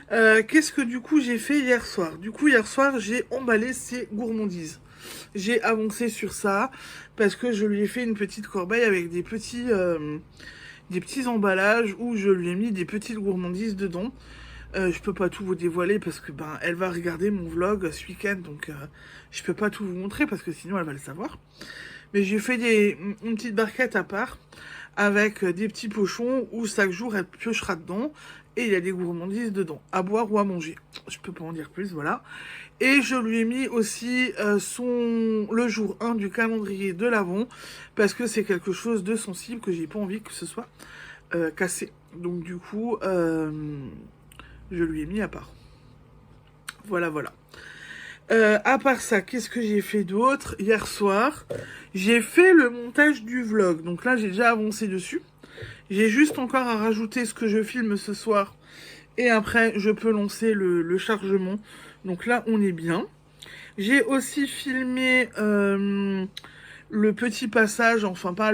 Qu'est-ce que du coup j'ai fait hier soir? Du coup hier soir j'ai emballé ces gourmandises. J'ai avancé sur ça parce que je lui ai fait une petite corbeille avec des petits emballages où je lui ai mis des petites gourmandises dedans. Je peux pas tout vous dévoiler parce que ben elle va regarder mon vlog ce week-end, donc je peux pas tout vous montrer parce que sinon elle va le savoir. Mais j'ai fait une petite barquette à part avec des petits pochons où chaque jour elle piochera dedans et il y a des gourmandises dedans, à boire ou à manger. Je peux pas en dire plus, voilà. Et je lui ai mis aussi le jour 1 du calendrier de l'Avent parce que c'est quelque chose de sensible que j'ai pas envie que ce soit cassé. Donc du coup, je lui ai mis à part. Voilà, voilà. À part ça, qu'est-ce que j'ai fait d'autre? Hier soir, j'ai fait le montage du vlog. Donc là, j'ai déjà avancé dessus. J'ai juste encore à rajouter ce que je filme ce soir. Et après, je peux lancer le chargement. Donc là, on est bien. J'ai aussi filmé le petit passage, enfin pas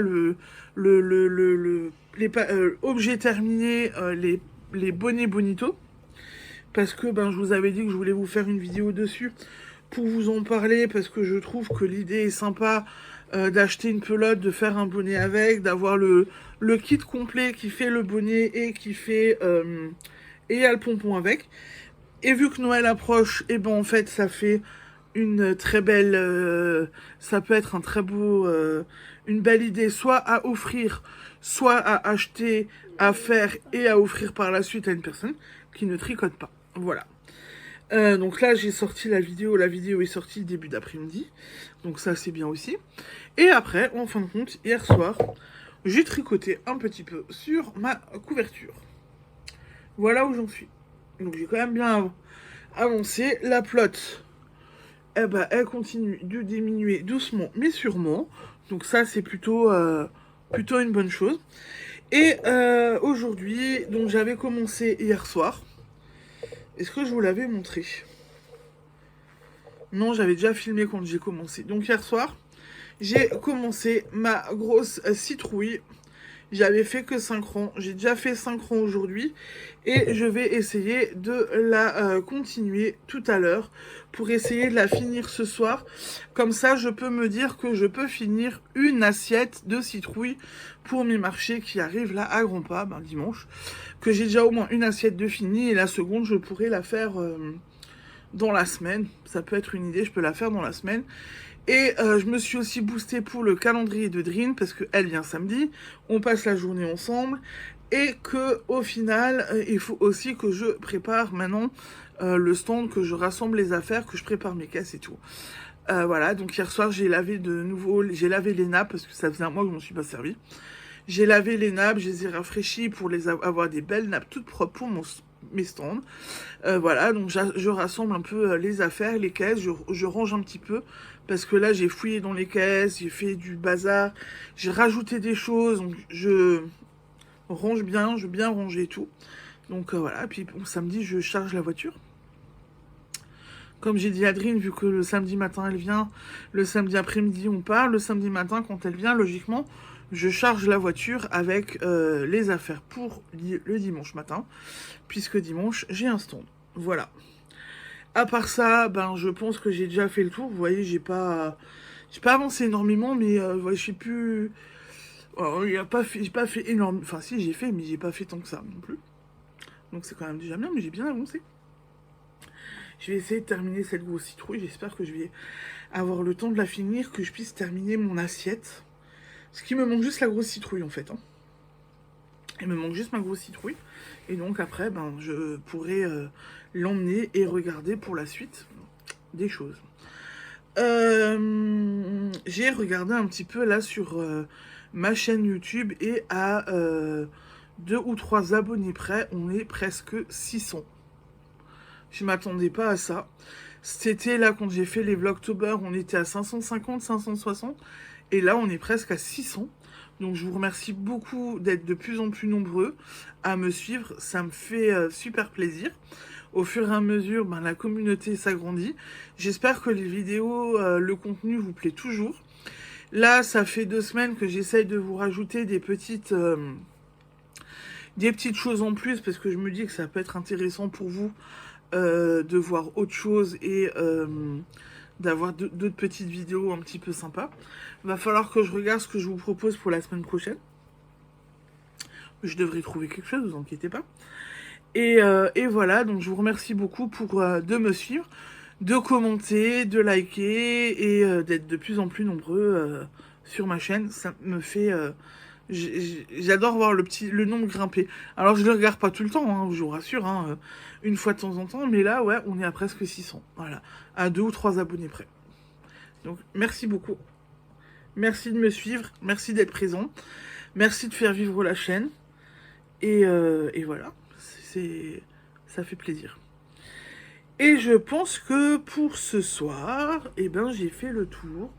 objet terminé, les bonnets bonito. Parce que ben, je vous avais dit que je voulais vous faire une vidéo dessus pour vous en parler, parce que je trouve que l'idée est sympa d'acheter une pelote, de faire un bonnet avec, d'avoir le kit complet qui fait le bonnet et qui fait... et il y a le pompon avec. Et vu que Noël approche, et ben en fait ça fait une très belle... ça peut être un très beau... une belle idée, soit à offrir, soit à acheter, à faire et à offrir par la suite à une personne qui ne tricote pas. Voilà. Donc là, j'ai sorti la vidéo est sortie début d'après-midi, donc ça c'est bien aussi. Et après, en fin de compte, hier soir, j'ai tricoté un petit peu sur ma couverture. Voilà où j'en suis. Donc j'ai quand même bien avancé. La plotte, eh ben, elle continue de diminuer doucement mais sûrement. Donc ça c'est plutôt une bonne chose. Et aujourd'hui, donc j'avais commencé hier soir. Est-ce que je vous l'avais montré? Non, j'avais déjà filmé quand j'ai commencé. Donc hier soir, j'ai commencé ma grosse citrouille. J'avais fait que 5 rangs. J'ai déjà fait 5 rangs aujourd'hui. Et je vais essayer de la continuer tout à l'heure pour essayer de la finir ce soir. Comme ça, je peux me dire que je peux finir une assiette de citrouille pour mes marchés qui arrivent là à grands pas, ben, dimanche. Que j'ai déjà au moins une assiette de finie. Et la seconde, je pourrais la faire dans la semaine. Ça peut être une idée, je peux la faire dans la semaine. Et je me suis aussi boostée pour le calendrier de Drin parce qu'elle vient samedi. On passe la journée ensemble. Et que au final, il faut aussi que je prépare maintenant le stand, que je rassemble les affaires, que je prépare mes caisses et tout. Voilà, donc hier soir, j'ai lavé j'ai lavé les nappes parce que ça faisait un mois que je m'en suis pas servi. J'ai lavé les nappes, je les ai rafraîchies pour avoir des belles nappes toutes propres pour mes stands. Voilà, donc je rassemble un peu les affaires, les caisses, je range un petit peu, parce que là j'ai fouillé dans les caisses, j'ai fait du bazar, j'ai rajouté des choses, donc je range bien, je veux bien ranger et tout. Donc voilà, puis bon, samedi je charge la voiture. Comme j'ai dit à Adrien, vu que le samedi matin elle vient, le samedi après-midi on part, le samedi matin quand elle vient, logiquement, je charge la voiture avec les affaires pour le dimanche matin, puisque dimanche j'ai un stand. Voilà. À part ça, ben je pense que j'ai déjà fait le tour. Vous voyez, j'ai pas avancé énormément, mais ouais, je sais plus. J'ai pas fait énorme. Enfin, si j'ai fait, mais j'ai pas fait tant que ça non plus. Donc c'est quand même déjà bien, mais j'ai bien avancé. Je vais essayer de terminer cette grosse citrouille. J'espère que je vais avoir le temps de la finir, que je puisse terminer mon assiette. Parce qu'il me manque juste la grosse citrouille en fait. Hein. Il me manque juste ma grosse citrouille. Et donc après, ben, je pourrai l'emmener et regarder pour la suite des choses. J'ai regardé un petit peu là sur ma chaîne YouTube et à 2 ou 3 abonnés près, on est presque 600. Je m'attendais pas à ça. C'était là quand j'ai fait les Vlogtober, on était à 550, 560. Et là, on est presque à 600. Donc je vous remercie beaucoup d'être de plus en plus nombreux à me suivre. Ça me fait super plaisir. Au fur et à mesure, ben, la communauté s'agrandit. J'espère que les vidéos, le contenu vous plaît toujours. Là, ça fait 2 semaines que j'essaye de vous rajouter des petites choses en plus parce que je me dis que ça peut être intéressant pour vous de voir autre chose et d'avoir d'autres petites vidéos un petit peu sympas. Va falloir que je regarde ce que je vous propose pour la semaine prochaine. Je devrais trouver quelque chose, vous inquiétez pas. Et voilà, donc je vous remercie beaucoup de me suivre, de commenter, de liker et d'être de plus en plus nombreux sur ma chaîne. Ça me fait... j'adore voir le nombre grimper. Alors je le regarde pas tout le temps, hein, je vous rassure, hein, une fois de temps en temps, mais là, ouais, on est à presque 600. Voilà, à 2 ou 3 abonnés près. Donc merci beaucoup. Merci de me suivre, merci d'être présent, merci de faire vivre la chaîne. Et voilà, ça fait plaisir. Et je pense que pour ce soir, eh ben, j'ai fait le tour.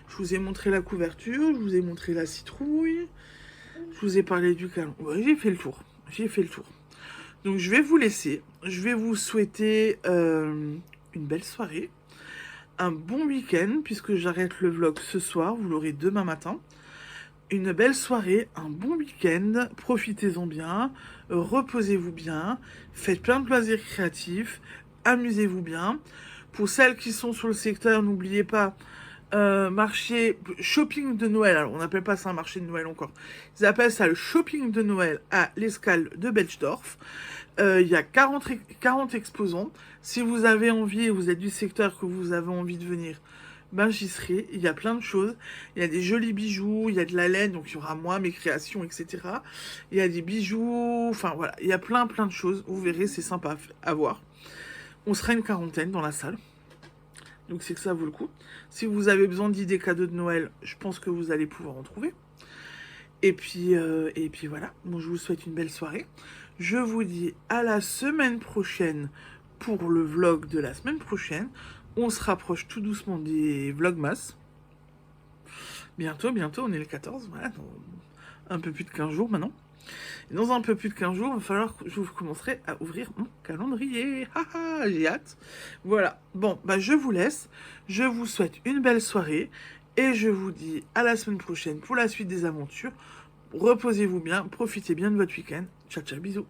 Je vous ai montré la couverture, je vous ai montré la citrouille, je vous ai parlé du calon. Ouais, j'ai fait le tour. J'ai fait le tour. Donc je vais vous laisser. Je vais vous souhaiter une belle soirée, un bon week-end, puisque j'arrête le vlog ce soir, vous l'aurez demain matin. Une belle soirée, un bon week-end, profitez-en bien, reposez-vous bien, faites plein de loisirs créatifs, amusez-vous bien. Pour celles qui sont sur le secteur, n'oubliez pas, shopping de Noël, alors on n'appelle pas ça un marché de Noël encore, ils appellent ça le shopping de Noël à l'escale de Betschdorf. Il y a 40 exposants. Si vous avez envie, et vous êtes du secteur, que vous avez envie de venir, ben j'y serai. Il y a plein de choses. Il y a des jolis bijoux, il y a de la laine, donc il y aura moi, mes créations, etc. Il y a des bijoux, enfin voilà, il y a plein de choses. Vous verrez, c'est sympa à voir. On sera une quarantaine dans la salle. Donc c'est que ça vaut le coup. Si vous avez besoin d'idées cadeaux de Noël, je pense que vous allez pouvoir en trouver. Et puis voilà, bon, je vous souhaite une belle soirée. Je vous dis à la semaine prochaine pour le vlog de la semaine prochaine. On se rapproche tout doucement des vlogmas. Bientôt, on est le 14, voilà, dans un peu plus de 15 jours maintenant. Et dans un peu plus de 15 jours, il va falloir que je commencerai à ouvrir mon calendrier. Haha, j'ai hâte. Voilà, bon, bah je vous laisse. Je vous souhaite une belle soirée. Et je vous dis à la semaine prochaine pour la suite des aventures. Reposez-vous bien, profitez bien de votre week-end. Ciao, ciao, bisous.